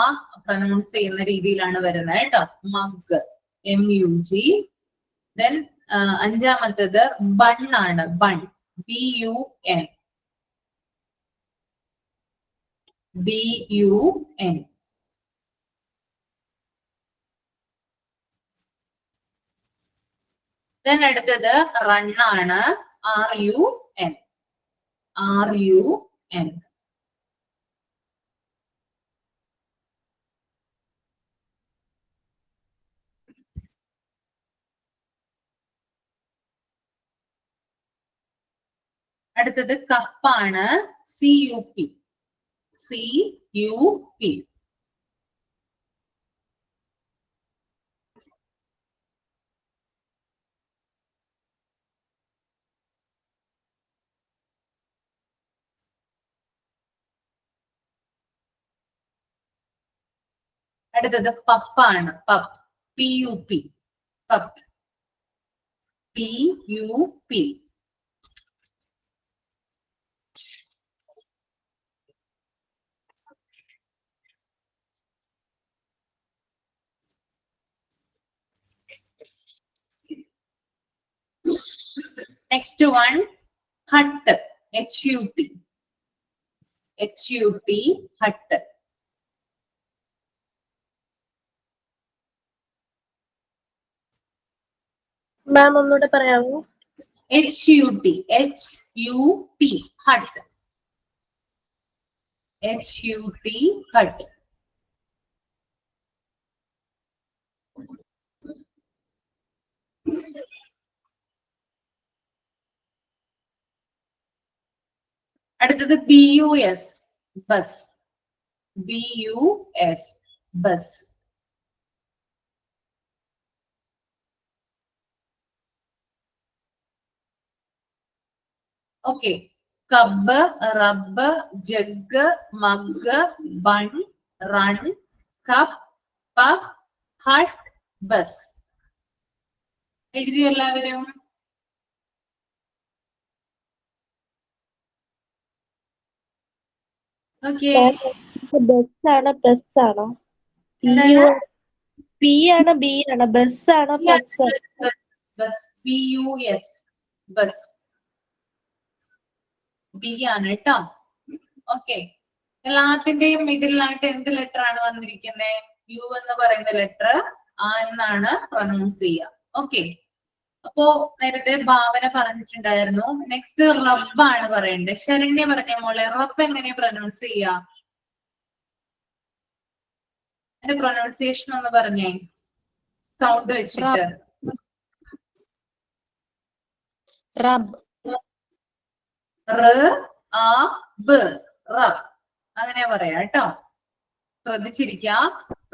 പ്രൊനൗൺസ് ചെയ്യുന്ന രീതിയിലാണ് വരുന്നത് കേട്ടോ. മഗ്. MUG. ദെൻ അഞ്ചാമത്തത് ബൺ ആണ്. ബൺ. BUN. BUN. ദെൻ അടുത്തത് റൺ ആണ്. RUN. RUN. അടുത്തത് കപ്പാണ്. CUP. CUP. അടുത്തത് പപ്പാണ്. പപ്പ്, PUP, പപ്പ്, PUP. Next one, hut, HUT, hut. മാം ഒന്നുകൂടെ പറയാമോ? HUT, hut, hut. അടുത്തത് BUS, bus, BUS, bus. Okay, cub, rub, jug, mug, bun, run, cup, puff, hut, bus. എഴുതിയോ എല്ലാവരും? ഓക്കെ, ബസ്സാണോ ബസ് ആണോ? P ആണോ B ആണോ? ബസ് ആണോ bus? Bus, BUS, bus. B ആണ് കേട്ടോ. ഓക്കെ, എല്ലാത്തിന്റെയും മിഡിലായിട്ട് എന്ത് ലെറ്റർ ആണ് വന്നിരിക്കുന്നത്? യു എന്ന് പറയുന്ന ലെറ്റർ ആ എന്നാണ് പ്രൊനൗൺസ് ചെയ്യുക. ഓക്കെ, അപ്പോ നേരത്തെ ഭാവന പറഞ്ഞിട്ടുണ്ടായിരുന്നു. നെക്സ്റ്റ് റബ്ബാണ് പറയേണ്ടത്. ശരണ്യ പറഞ്ഞ മോളെ, റബ്ബ് എങ്ങനെയാ പ്രൊനൗൺസ് ചെയ്യാ? എന്റെ പ്രൊനൗൺസിയേഷൻ ഒന്ന് പറഞ്ഞേ, സൗണ്ട് വെച്ചിട്ട്. റബ്, റബ്, റബ്, അങ്ങനെ പറയാ കേട്ടോ. ശ്രദ്ധിച്ചിരിക്കാം.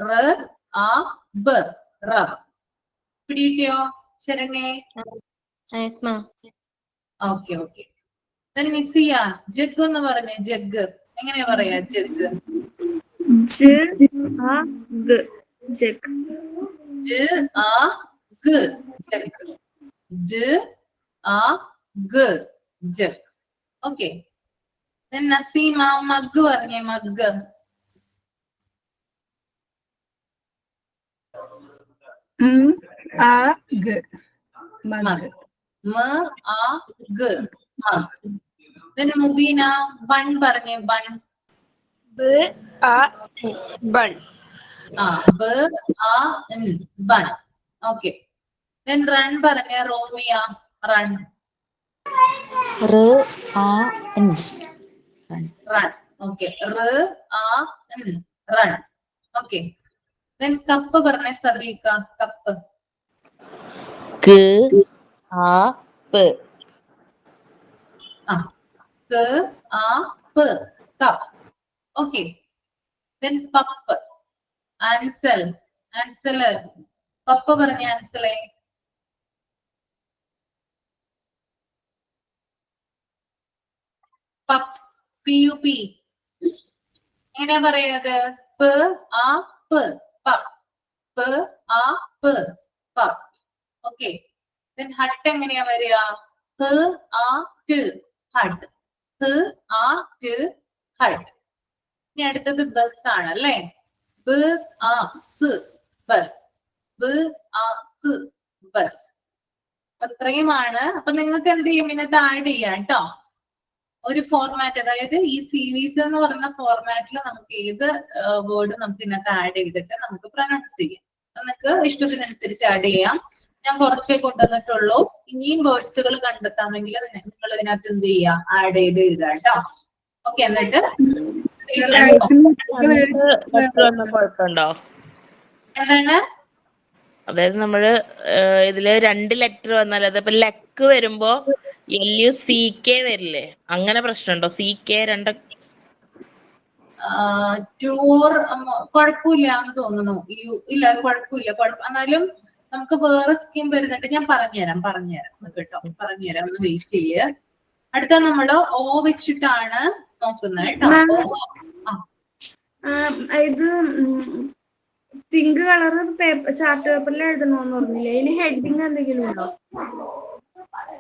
Rub, rub. പിടികിട്ടിയോ ശരണ്യെ? Okay okay. നിസിയ, ജഗ് എന്ന് പറഞ്ഞേ. ജഗ് എങ്ങനെയാ പറയാ? Jug, jug. Okay, Naseema, mug പറഞ്ഞേ. മഗ്, മുബീന, ബൺ പറഞ്ഞേ. Bun, bun. Bun. Okay, run പറഞ്ഞ Romiya. Run, run. Okay, run. Okay, cup പറഞ്ഞ Sabika. Cup, cup. Okay, pup. Ansal, ആൻസലർ. പപ്പ് പറഞ്ഞ ആൻസലേ. പപ്പ്, PUP. എങ്ങനെയാ പറയുന്നത്? പപ്പ്. ഓക്കെ, ഹട്ട് എങ്ങനെയാ വരിക? Hut, hut. ഇനി അടുത്തത് ബസ് ആണ് അല്ലേ? ബസ്. അത്രയുമാണ്. അപ്പൊ നിങ്ങൾക്ക് എന്ത് ചെയ്യും? ഇതിനകത്ത് ആഡ് ചെയ്യാം കേട്ടോ. ഒരു ഫോർമാറ്റ്, അതായത് ഈ സീരീസ് എന്ന് പറയുന്ന ഫോർമാറ്റിൽ നമുക്ക് ഏത് വേർഡ് നമുക്ക് ഇതിനകത്ത് ആഡ് ചെയ്തിട്ട് നമുക്ക് പ്രൊനൗൺസ് ചെയ്യാം. നിങ്ങൾക്ക് ഇഷ്ടത്തിനനുസരിച്ച് ആഡ് ചെയ്യാം. ഞാൻ കുറച്ചേ കൊണ്ടുവന്നിട്ടുള്ളൂ. ഇനിയും വേർഡ്സുകൾ കണ്ടെത്താമെങ്കിൽ നിങ്ങൾ ഇതിനകത്ത് എന്ത് ചെയ്യാം? ആഡ് ചെയ്ത് എഴുതാം കേട്ടോ. ഓക്കെ, എന്നിട്ട് കുഴപ്പമുണ്ടോ? എന്താണ്? അതായത് നമ്മള് ഇതില് 2 ലെറ്റർ വന്നാൽ അതിപ്പോ ലക്ക് വരുമ്പോ LUCK വരില്ലേ? അങ്ങനെ പ്രശ്നമുണ്ടോ? CK 2 ടൂർ കുഴപ്പമില്ല എന്ന് തോന്നുന്നു. ഇല്ല, കുഴപ്പമില്ല. എന്നാലും നമുക്ക് വേറെ സ്കീം വരുന്നുണ്ട്. ഞാൻ പറഞ്ഞുതരാം കേട്ടോ. പറഞ്ഞുതരാം, ഒന്ന് വെയിറ്റ് ചെയ്യ്. അടുത്ത നമ്മള് O വെച്ചിട്ടാണ് നോക്കുന്നത് കേട്ടോ. ഇത് പിങ്ക് കളർ പേപ്പർ ചാർട്ട് പേപ്പറിൽ എഴുതണമെന്ന് പറഞ്ഞില്ലേ? അതിന് ഹെഡിങ് എന്തെങ്കിലും ഉണ്ടോ?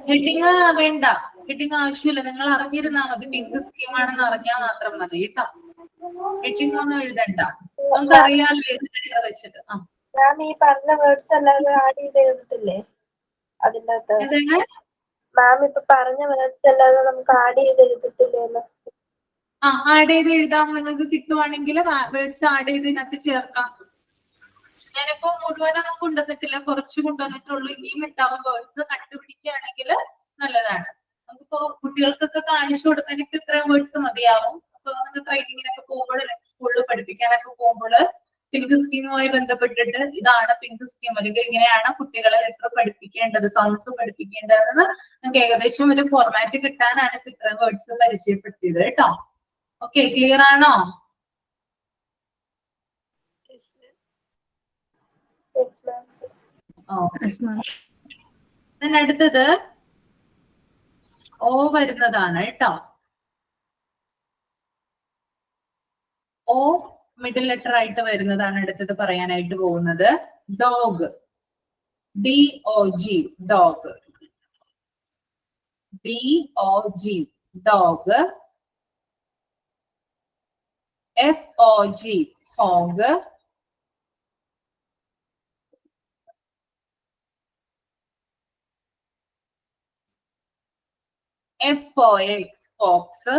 ഹെഡിങ് വേണ്ട, ഹെഡിങ് ആവശ്യമില്ല. നിങ്ങൾ അറിഞ്ഞിരുന്നാ മതി, പിങ്ക് സ്കീം ആണെന്ന് അറിഞ്ഞാൽ മാത്രം മതി കേട്ടോ. ഹെഡിങ് ഒന്നും എഴുതണ്ട, നമുക്കറിയാലോ ഏത് ലെറ്റർ വെച്ചിട്ട്. മാം ഈ പറഞ്ഞ വേർഡ്സ് അല്ലാതെ ആഡ് ചെയ്ത് എഴുതത്തില്ലേ അതിൻ്റെ അകത്ത്? എന്താണ് മാം ഇപ്പൊ പറഞ്ഞ വേർഡ്സ് അല്ലാതെ നമുക്ക് ആഡ് ചെയ്ത് എഴുതത്തില്ലേന്ന്? ആഡ് ചെയ്ത് എഴുതാം. നിങ്ങൾക്ക് കിട്ടുവാണെങ്കിൽ വേർഡ്സ് ആഡ് ചെയ്ത് ഇതിനകത്ത് ചേർക്കാം. ഞാനിപ്പോ മുഴുവനൊന്നും കൊണ്ടുവന്നിട്ടില്ല, കുറച്ച് കൊണ്ടുവന്നിട്ടുള്ളൂ. ഈ ഉണ്ടാവും വേർഡ്സ് കണ്ടുപിടിക്കുകയാണെങ്കിൽ നല്ലതാണ്. നമുക്കിപ്പോ കുട്ടികൾക്കൊക്കെ കാണിച്ചു കൊടുക്കാൻ ഇത്രയും വേർഡ്സ് മതിയാവും. അപ്പൊ നിങ്ങൾ ട്രെയിനിങ്ങിനൊക്കെ പോകുമ്പോൾ, സ്കൂളിൽ പഠിപ്പിക്കാനൊക്കെ പോകുമ്പോൾ പിങ്ക് സ്കീമുമായി ബന്ധപ്പെട്ടിട്ട് ഇതാണ് പിങ്ക് സ്കീം, അല്ലെങ്കിൽ ഇങ്ങനെയാണ് കുട്ടികളെ ലെറ്റർ പഠിപ്പിക്കേണ്ടത്, സൗണ്ട്സ് പഠിപ്പിക്കേണ്ടതെന്ന് നിങ്ങൾക്ക് ഏകദേശം ഒരു ഫോർമാറ്റ് കിട്ടാനാണ് ഇപ്പൊ ഇത്രയും വേർഡ്സ് പരിചയപ്പെടുത്തിയത് കേട്ടോ. ഓക്കെ, ക്ലിയർ ആണോ? അടുത്തത് ഓ വരുന്നതാണ് കേട്ടോ. ഓ മിഡിൽ ലെറ്റർ ആയിട്ട് വരുന്നതാണ് അടുത്തത് പറയാനായിട്ട് പോകുന്നത്. Dog, DOG, dog. DOG, dog. FOG, fog. FOX, fox.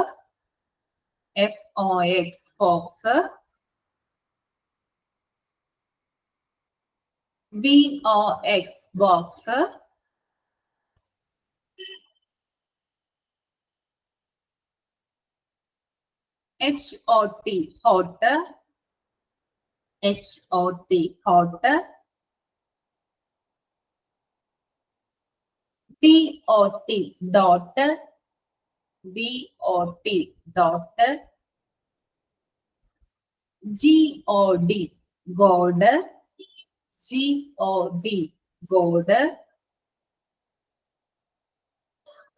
FOX, fox. BOX, box. HOT, hot. HOT, hot. DOT, dot. DOT, dot. GOD, god. GOD, god.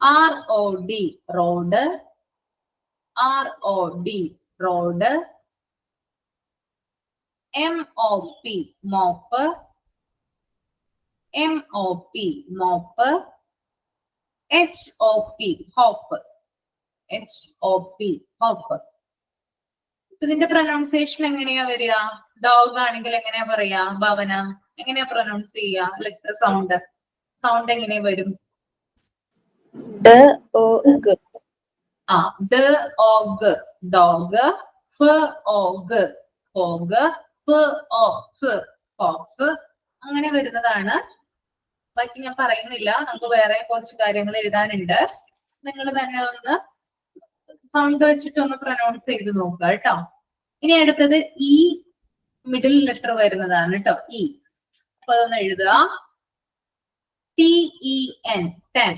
ROD, road. ROD, road. MOP, mop. MOP, mop. HOP, hop. HOP, hop. ഇതിന്റെ pronunciation എങ്ങനെയാ വരിക? Dog ആണെങ്കിൽ എങ്ങനെയാ പറയാ? ഭവന എങ്ങനെയാ pronounce ചെയ്യാ? Letter sound എങ്ങനെയാ വരും? D O G. D O G, dog. F O G, fog. F O S, fox. അങ്ങനെ വരുന്നതാണ്. ബാക്കി ഞാൻ പറയുന്നില്ല, നമുക്ക് വേറെ കുറച്ച് കാര്യങ്ങൾ എഴുതാനുണ്ട്. നിങ്ങൾ തന്നെ ഒന്ന് സൗണ്ട് വെച്ചിട്ട് ഒന്ന് പ്രൊനൗൺസ് ചെയ്ത് നോക്കുക കേട്ടോ. ഇനി അടുത്തത് ഇ മിഡിൽ ലെറ്റർ വരുന്നതാണ് കേട്ടോ. ഇ. അപ്പൊ അതൊന്ന് എഴുതുക. TEN, ten.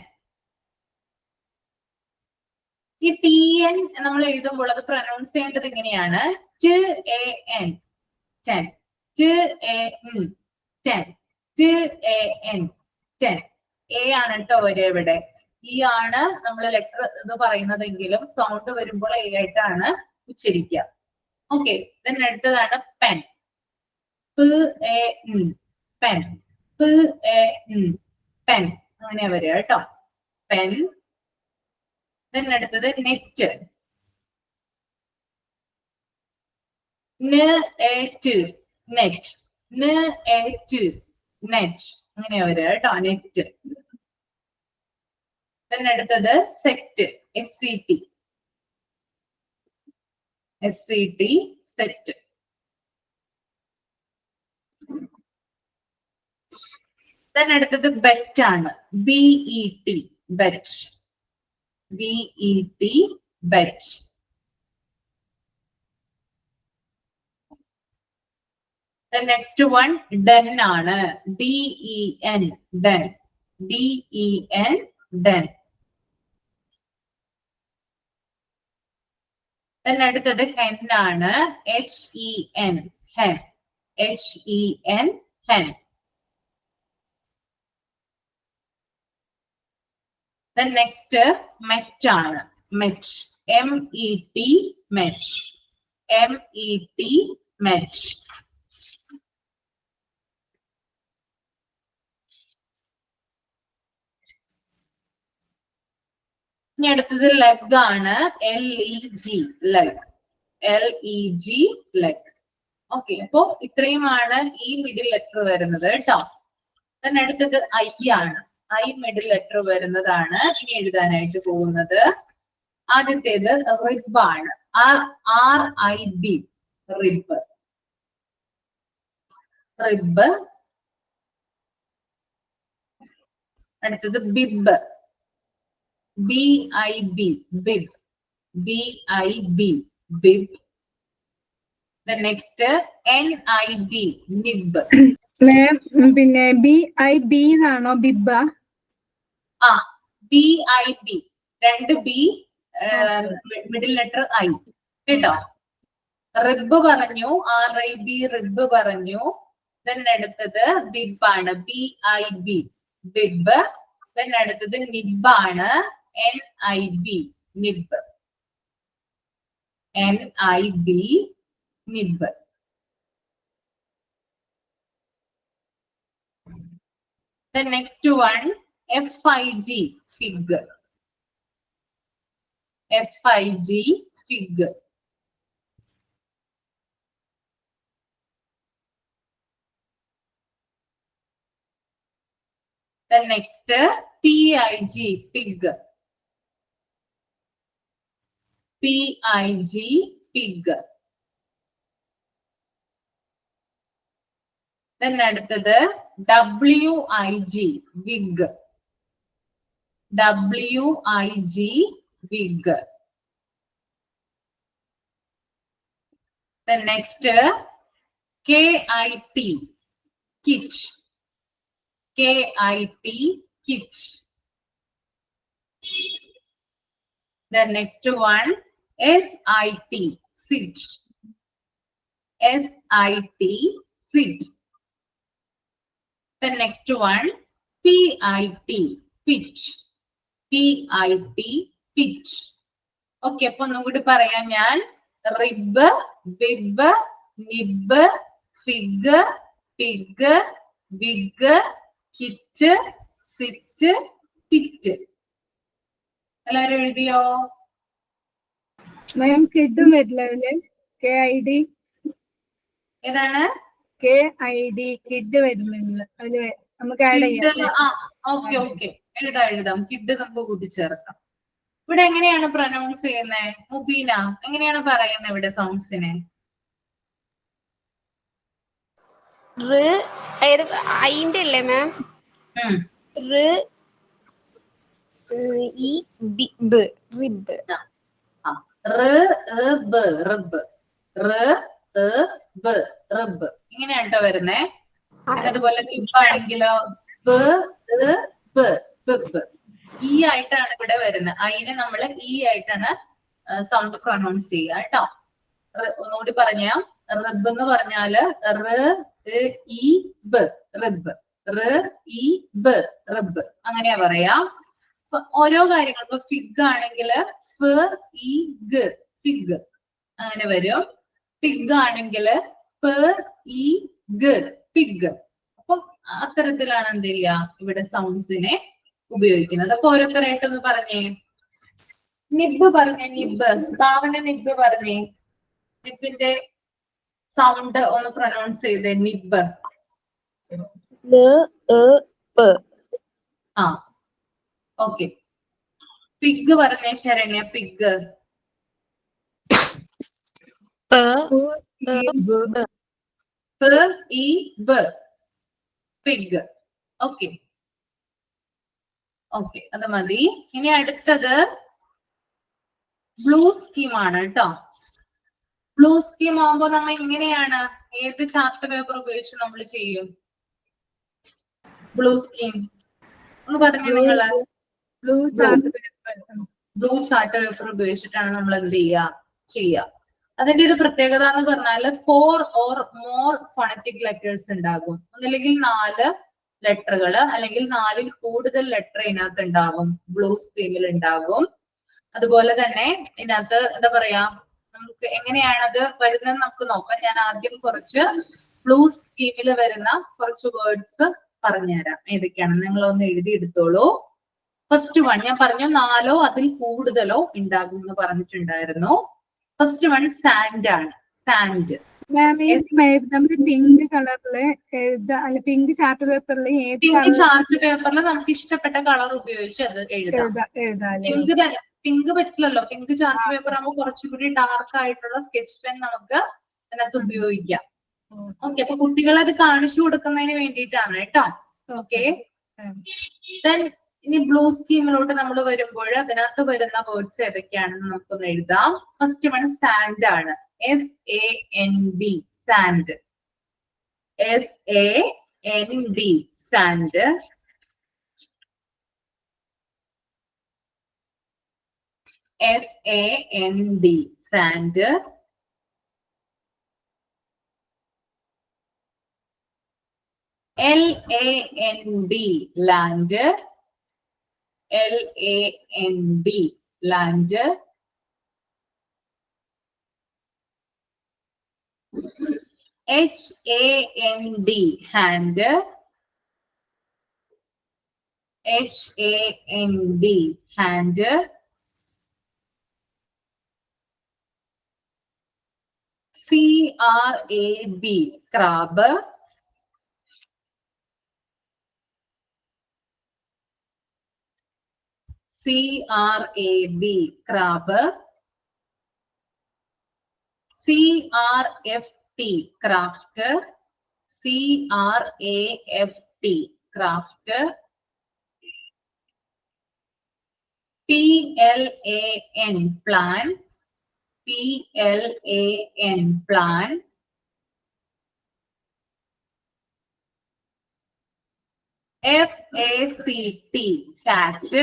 ഈ TN നമ്മൾ എഴുതുമ്പോൾ അത് പ്രൊനൗൺസ് ചെയ്യേണ്ടത് ഇങ്ങനെയാണ്. TAN, ten. TAN, ten. TAN, ten. A ആണ് കേട്ടോ വരിക ഇവിടെ. ഈ ആണ് നമ്മൾ ലെറ്റർ എന്ന് പറയുന്നതെങ്കിലും സൗണ്ട് വരുമ്പോൾ A ആയിട്ടാണ് ഉച്ചരിക്കുക. ഓക്കെ, അടുത്തതാണ് pen. PAN, pen. PAN, pen. അങ്ങനെയാ വരിക കേട്ടോ. പെൻ. അടുത്തത് net. NET, net. NET, net. അങ്ങനെയാ വരിക കേട്ടോ, നെറ്റ്. അടുത്തത് സെറ്റ്. SET, SET, set. അടുത്തത് ബെറ്റ് ആണ്. BET, bet. BET, bet. Next one den ആണ്. DEN, den. DEN, den. അടുത്തത് ഹെൻ ആണ്. HEN, hen. HEN, hen. Next met ആണ്. Met. MET, met. MET, met. ഇനി അടുത്തത് ലെഗ് ആണ്. LEG leg. LEG leg. Okay, അപ്പൊ ഇത്രയുമാണ് ഈ മിഡിൽ ലെറ്റർ വരുന്നത് കേട്ടോ. then അടുത്തത് I ആണ്. I മിഡിൽ ലെറ്റർ വരുന്നതാണ് ഇനി എഴുതാനായിട്ട് പോകുന്നത്. ആദ്യത്തേത് റിബ് ആണ്. RIB rib. റിബ്. അടുത്തത് bib. BIB bib. BIB bib. the next NIB nib. Ma'am പിന്നെ BIB എന്നാണോ ബിബ? ആ, BIB രണ്ട് ബി മിഡിൽ ലെറ്റർ I കേട്ടോ. റിബ് പറഞ്ഞു, RIB റിബ് പറഞ്ഞു. then അടുത്തത് ബിബ് ആണ്. BIB bib. then അടുത്തത് നിബ് ആണ്. NIB nib. NIB nib. the next one FIG fig. FIG fig. the next PIG pig. PIG pig. then അടുത്തത് WIG wig. WIG wig. the next KIT kit. KIT kit. the next one SIT sit. SIT sit. the next one PIT pit. PIT pit. Okay, അപ്പൊ ഒന്നുകൂടി പറയാം ഞാൻ. Rib, bib, nib, fig, pig, wig, kit, sit, pit. എല്ലാരും എഴുതിയോ? മാം കിഡും വരില്ല അതില്? KID ഏതാണ്? KID kid വരുന്നുണ്ട് അതില്, നമുക്ക് ആഡ് ചെയ്യാം. ഓക്കെ ഓക്കെ, എഴുതാം. കിഡ് നമുക്ക് കൂട്ടിച്ചേർക്കാം. ഇവിടെ എങ്ങനെയാണ് പ്രൊനൗൺസ് ചെയ്യുന്നത്? മുബീന, എങ്ങനെയാണ് പറയുന്നത് ഇവിടെ സൗണ്ട്സിനെ? അയിന്റെ അല്ലേ മാം? റിബ്. ഇങ്ങനെയാണ് കേട്ടോ വരുന്നേ. അതുപോലെ ആണെങ്കിലോ ഈ ആയിട്ടാണ് ഇവിടെ വരുന്നത്. അതിനെ നമ്മൾ ഈ ആയിട്ടാണ് സൗണ്ട് പ്രൊനൗൺസ് ചെയ്യുക കേട്ടോ. ഒന്നുകൂടി പറഞ്ഞാൽ റിബ് എന്ന് പറഞ്ഞാല് റിബ് അങ്ങനെയാ പറയാ. ഓരോ കാര്യങ്ങൾ ഇപ്പൊ ഫിഗ് ആണെങ്കില് ഫിഗ് അങ്ങനെ വരും. പിഗ് ആണെങ്കില് പിഗ്. അപ്പൊ അത്തരത്തിലാണ് എന്ത് ചെയ്യുക ഇവിടെ സൗണ്ട്സിനെ ഉപയോഗിക്കുന്നത്. അപ്പൊ ഓരോരുത്തരായിട്ടൊന്ന് പറഞ്ഞേ. നിബ് പറഞ്ഞേ. നിബ്. ഭാവന നിബ് പറഞ്ഞേ. നിബിന്റെ സൗണ്ട് ഒന്ന് പ്രൊനൗൺസ് ചെയ്തേ. നിബ്. ആ ഓക്കെ. പിഗ് പറഞ്ഞേ Saranya. Pig. Pig. Okay okay, അത് മതി. ഇനി അടുത്തത് ബ്ലൂ സ്കീം ആണ് കേട്ടോ. ബ്ലൂ സ്കീം ആകുമ്പോ നമ്മൾ ഇങ്ങനെയാണ്, ഏത് ചാർട്ട് പേപ്പർ ഉപയോഗിച്ച് നമ്മൾ ചെയ്യും? ബ്ലൂ സ്കീം ഒന്ന് പറഞ്ഞു നിങ്ങള്. ബ്ലൂ ചാർട്ട് പേപ്പർ ഉപയോഗിച്ചിട്ടാണ് നമ്മൾ എന്ത് ചെയ്യുക. അതിന്റെ ഒരു പ്രത്യേകത എന്ന് പറഞ്ഞാല് 4 or more ഫോണറ്റിക് ലെറ്റേഴ്സ് ഉണ്ടാകും. ഒന്നല്ലെങ്കിൽ 4 ലെറ്ററുകൾ അല്ലെങ്കിൽ 4ൽ കൂടുതൽ ലെറ്റർ ഇതിനകത്ത് ഉണ്ടാകും. ബ്ലൂ സ്കീമിൽ ഉണ്ടാകും. അതുപോലെ തന്നെ ഇതിനകത്ത് എന്താ പറയാ, നമുക്ക് എങ്ങനെയാണത് വരുന്നത് നമുക്ക് നോക്കാം. ഞാൻ ആദ്യം കുറച്ച് ബ്ലൂ സ്കീമിൽ വരുന്ന കുറച്ച് വേർഡ്സ് പറഞ്ഞുതരാം. ഏതൊക്കെയാണ് നിങ്ങളൊന്ന് എഴുതിയെടുത്തോളൂ. ഫസ്റ്റ് വൺ ഞാൻ പറഞ്ഞു 4 അതിൽ കൂടുതലോ ഉണ്ടാകും എന്ന് പറഞ്ഞിട്ടുണ്ടായിരുന്നു. ഫസ്റ്റ് വൺ സാൻഡ് ആണ്. സാൻഡ്. മാം ഈ നമ്മള് പിങ്ക് കളറില് എഴുതാ അല്ല പിങ്ക് ചാർട്ട് പേപ്പറിൽ ഏത് പിങ്ക് ചാർട്ട് പേപ്പറിൽ നമുക്ക് ഇഷ്ടപ്പെട്ട കളർ ഉപയോഗിച്ച് അത് എഴുതാം. എഴുതാല്ലേ? പിങ്ക് പറ്റില്ലല്ലോ. പിങ്ക് ചാർട്ട് പേപ്പർ ആകുമ്പോൾ കുറച്ചുകൂടി ഡാർക്ക് ആയിട്ടുള്ള സ്കെച്ച് പെൻ നമുക്ക് അതിനകത്ത് ഉപയോഗിക്കാം. ഓക്കെ, അപ്പൊ കുട്ടികളെ അത് കാണിച്ചു കൊടുക്കുന്നതിന് വേണ്ടിയിട്ടാണ് കേട്ടോ. ഓക്കെ, ദെൻ ഇനി ബ്ലൂ സ്കീമിലോട്ട് നമ്മൾ വരുമ്പോൾ അതിനകത്ത് വരുന്ന വേർഡ്സ് ഏതൊക്കെയാണെന്ന് നമുക്കൊന്ന് എഴുതാം. ഫസ്റ്റ് വൺ സാൻഡ് ആണ്. SAND, sand. SAND, sand. SAND, sand. LAND, land. LAND, land. HAND, hand. HAND, hand. CRAB, crab. CRAB, crab. CRFT, craft. CRAFT, craft. PLAN, plan. PLAN, plan. FACT, fact.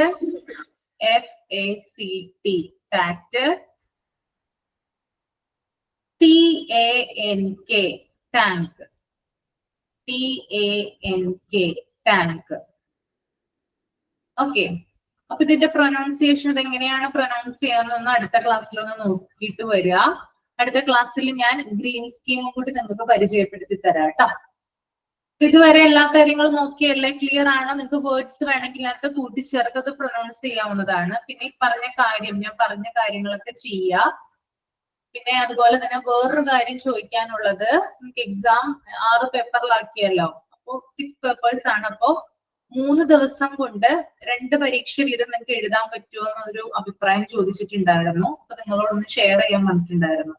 FACT, fact. TANK, tank. TANK, tank. Okay, അപ്പൊ ഇതിന്റെ pronunciation ഇതെങ്ങനെയാണ് pronounce ചെയ്യാമെന്നൊന്ന് അടുത്ത ക്ലാസ്സിലൊന്ന് നോക്കിയിട്ട് വരിക. അടുത്ത ക്ലാസ്സിൽ ഞാൻ green സ്കീമും കൂടി നിങ്ങൾക്ക് പരിചയപ്പെടുത്തി തരാം കേട്ടോ. ഇതുവരെ എല്ലാ കാര്യങ്ങളും നോക്കിയല്ലേ? ക്ലിയർ ആണോ? നിങ്ങൾക്ക് വേർഡ്സ് വേണമെങ്കിൽ അതിനകത്ത് കൂട്ടിച്ചേർത്തത് പ്രൊനൗൺസ് ചെയ്യാവുന്നതാണ്. പിന്നെ ഈ പറഞ്ഞ കാര്യം, ഞാൻ പറഞ്ഞ കാര്യങ്ങളൊക്കെ ചെയ്യുക. പിന്നെ അതുപോലെ തന്നെ വേറൊരു കാര്യം ചോദിക്കാനുള്ളത്, നിങ്ങൾക്ക് എക്സാം 6 പേപ്പറിലാക്കിയല്ലോ. അപ്പൊ 6 പേപ്പേഴ്സ് ആണ്. അപ്പോ 3 ദിവസം കൊണ്ട് 2 പരീക്ഷ വീതം നിങ്ങൾക്ക് എഴുതാൻ പറ്റുമോ എന്നൊരു അഭിപ്രായം ചോദിച്ചിട്ടുണ്ടായിരുന്നു. അപ്പൊ നിങ്ങളോടൊന്ന് ഷെയർ ചെയ്യാൻ പറഞ്ഞിട്ടുണ്ടായിരുന്നു.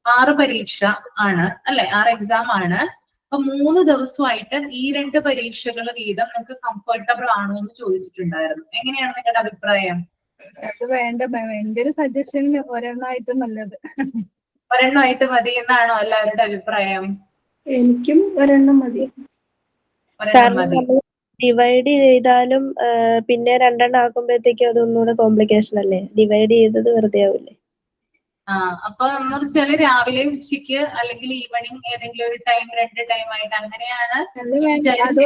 6 പരീക്ഷ ആണ് അല്ലെ? 6 എക്സാം ആണ്. അപ്പൊ 3 ദിവസമായിട്ട് ഈ 2 പരീക്ഷകൾ വീതം നിങ്ങൾക്ക് കംഫർട്ടബിൾ ആണോ എന്ന് ചോദിച്ചിട്ടുണ്ടായിരുന്നു. എങ്ങനെയാണ് നിങ്ങളുടെ അഭിപ്രായം? അത് വേണ്ട മാം, എന്റെ ഒരു സജഷൻ ഒരെണ്ണമായിട്ട് നല്ലത്. ഒരെണ്ണമായിട്ട് മതി എന്നാണോ എല്ലാവരുടെ അഭിപ്രായം? എനിക്കും ഒരെണ്ണം മതി. ഒരെണ്ണം മതി. ഡിവൈഡ് ചെയ്താലും പിന്നെ 2 ആക്കുമ്പോഴത്തേക്കും അതൊന്നുകൂടെ കോംപ്ലിക്കേഷൻ അല്ലേ? ഡിവൈഡ് ചെയ്തത് വെറുതെ ആവില്ലേ? അപ്പൊ എന്ന് വെച്ചാല് രാവിലെ, ഉച്ചയ്ക്ക് അല്ലെങ്കിൽ ഈവനിങ് ഏതെങ്കിലും ഒരു ടൈം, 2 ടൈം ആയിട്ട് അങ്ങനെയാണ്. അത്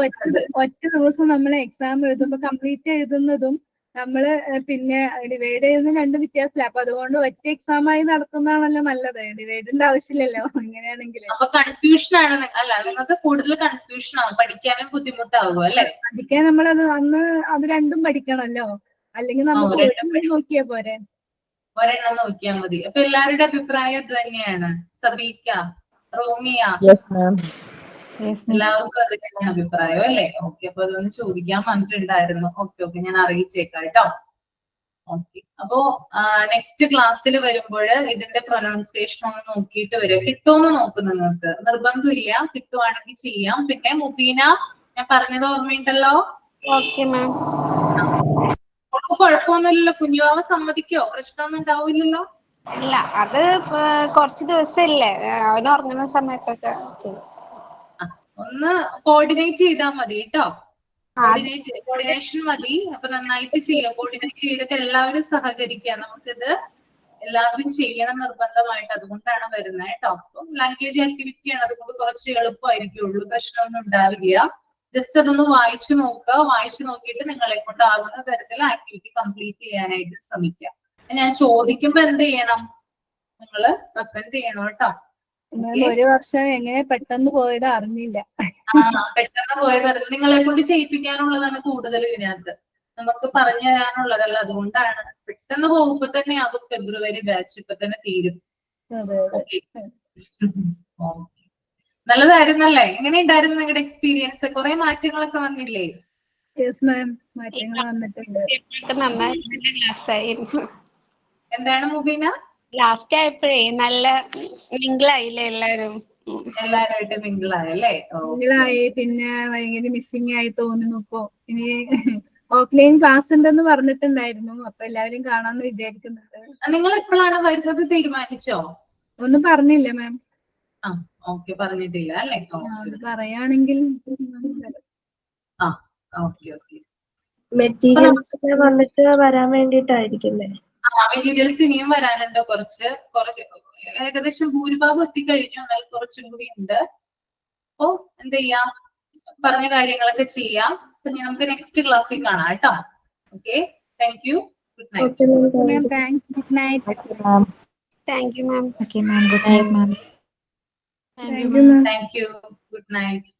ഒറ്റ ദിവസം നമ്മൾ എക്സാം എഴുതുമ്പോ കംപ്ലീറ്റ് എഴുതുന്നതും നമ്മള് പിന്നെ ഡിവൈഡ് ചെയ്യുന്ന 2 വ്യത്യാസമില്ല. അപ്പൊ അതുകൊണ്ട് ഒറ്റ എക്സാം ആയി നടത്തുന്നതാണല്ലോ നല്ലത്. ഡിവൈഡിന്റെ ആവശ്യമില്ലല്ലോ ഇങ്ങനെയാണെങ്കിൽ. അപ്പൊ കൺഫ്യൂഷൻ ആണ്. അല്ല, നിങ്ങൾക്ക് കൂടുതൽ കൺഫ്യൂഷൻ ആവും, പഠിക്കാനും ബുദ്ധിമുട്ടാകും അല്ലെ? പഠിക്കാൻ നമ്മളത് അന്ന് അത് 2ഉം പഠിക്കണല്ലോ. അല്ലെങ്കിൽ നമുക്ക് നോക്കിയാ പോരെ? ഒരെണ്ണം നോക്കിയാൽ മതി. അപ്പൊ എല്ലാവരുടെ അഭിപ്രായം ഇത് തന്നെയാണ്. സബീക്ക, റോമിയ, എല്ലാവർക്കും അത് തന്നെയാണ് അഭിപ്രായം അല്ലെ? ഓക്കെ, അപ്പൊ അതൊന്ന് ചോദിക്കാൻ പറഞ്ഞിട്ടുണ്ടായിരുന്നു. ഓക്കെ, ഞാൻ അറിയിച്ചേക്കാം കേട്ടോ. ഓക്കെ, അപ്പോ നെക്സ്റ്റ് ക്ലാസ്സിൽ വരുമ്പോൾ ഇതിന്റെ പ്രൊനൗൺസിയേഷൻ ഒന്ന് നോക്കിയിട്ട് വരിക. കിട്ടുമെന്ന് നോക്കും. നിങ്ങൾക്ക് നിർബന്ധമില്ല, കിട്ടുവാണെങ്കിൽ ചെയ്യാം. പിന്നെ മുബീന, ഞാൻ പറഞ്ഞത് ഓർമ്മയുണ്ടല്ലോ? Okay ma'am. കുഴപ്പമൊന്നുമില്ലല്ലോ? കുഞ്ഞുവാവ സമ്മതിക്കോ? പ്രശ്നമൊന്നും ഉണ്ടാവില്ലല്ലോ? ഇല്ല, അത് കുറച്ച് ദിവസമില്ലേ, അവന് ഉറങ്ങുന്ന സമയത്തൊക്കെ ചെയ്യും. ഒന്ന് കോർഡിനേറ്റ് ചെയ്താൽ മതി കേട്ടോ. കോർഡിനേഷൻ മതി. അപ്പൊ നന്നായിട്ട് ചെയ്യാം. കോർഡിനേറ്റ് ചെയ്തിട്ട് എല്ലാവരും സഹകരിക്കുക. നമുക്കിത് എല്ലാവരും ചെയ്യണം നിർബന്ധമായിട്ട്. അതുകൊണ്ടാണ് വരുന്നത് കേട്ടോ. അപ്പം ലാംഗ്വേജ് ആക്ടിവിറ്റിയാണ്, അതുകൊണ്ട് കുറച്ച് എളുപ്പമായിരിക്കുള്ളൂ. പ്രശ്നമൊന്നും ഉണ്ടാവില്ല. ജസ്റ്റ് അതൊന്ന് വായിച്ചു നോക്കുക. വായിച്ചു നോക്കിയിട്ട് നിങ്ങളെ കൊണ്ടാകുന്ന തരത്തിൽ ആക്ടിവിറ്റി കംപ്ലീറ്റ് ചെയ്യാനായിട്ട് ശ്രമിക്കുക. ഞാൻ ചോദിക്കുമ്പോ എന്ത് ചെയ്യണം? നിങ്ങൾ പ്രസന്റ് ചെയ്യണം കേട്ടോ. ഒരു വർഷം എങ്ങനെ പെട്ടെന്ന് പോയത് അറിഞ്ഞില്ല. പെട്ടെന്ന് പോയത് നിങ്ങളെ കൊണ്ട് ചെയ്യിപ്പിക്കാനുള്ളതാണ് കൂടുതൽ ഇതിനകത്ത്. നമുക്ക് പറഞ്ഞു തരാനുള്ളതല്ല. അതുകൊണ്ടാണ് പെട്ടെന്ന് പോകുമ്പോ തന്നെ ആകും ഫെബ്രുവരി ബാച്ച് ഇപ്പൊ തന്നെ തീരും. അതെ അതെ. ഓക്കെ. നല്ലതായിരുന്നല്ലേ? എങ്ങനെയുണ്ടായിരുന്നു നിങ്ങളുടെ എക്സ്പീരിയൻസ്? കുറെ മാറ്റങ്ങളൊക്കെ വന്നില്ലേ? യെസ് മാം, മാറ്റങ്ങൾ വന്നിട്ടുണ്ട്. നന്നായി നല്ല ക്ലാസ് ആയിരുന്നു. എന്താണ് മുബീന? ലാസ്റ്റ് ആയപ്പോഴേ നല്ല മിങ്കിളായില്ലേ എല്ലാരും. എല്ലാവരുമായിട്ട് മിങ്കിൾ ആയല്ലേ? ായി പിന്നെ ഭയങ്കര മിസ്സിംഗ് ആയി തോന്നുന്നു. ഇപ്പൊ ഇനി ഓഫ്ലൈൻ ക്ലാസ് ഉണ്ടെന്ന് പറഞ്ഞിട്ടുണ്ടായിരുന്നു. അപ്പൊ എല്ലാവരും കാണാന്ന് വിചാരിക്കുന്നുണ്ട്. നിങ്ങൾ എപ്പോഴാണ് വരുന്നത് തീരുമാനിച്ചോ? ഒന്നും പറഞ്ഞില്ല മാം. ആ ഓക്കെ, പറഞ്ഞിട്ടില്ല അല്ലേ? അത് പറയാണെങ്കിൽ ആ ഓക്കെ ഓക്കെ. മെറ്റീരിയൽസ് വന്നിട്ട് വരാൻ വേണ്ടിട്ടായിരിക്കുന്നേ. മെറ്റീരിയൽസ് ഇനിയും വരാനുണ്ട്. കുറച്ച് ഏകദേശം ഭൂരിഭാഗം എത്തിക്കഴിഞ്ഞു. എന്നാൽ കുറച്ചും കൂടി ഉണ്ട്. അപ്പോ എന്ത് ചെയ്യാം, പറഞ്ഞ കാര്യങ്ങളൊക്കെ ചെയ്യാം. അപ്പൊ നമുക്ക് നെക്സ്റ്റ് ക്ലാസ്സിൽ കാണാം കേട്ടോ. Okay, thank you. Good night. Ma'am thanks. Good night. Thank you ma'am. Okay, ma'am. Good night, ma'am. Thank you, ma'am. Thank you. Good night.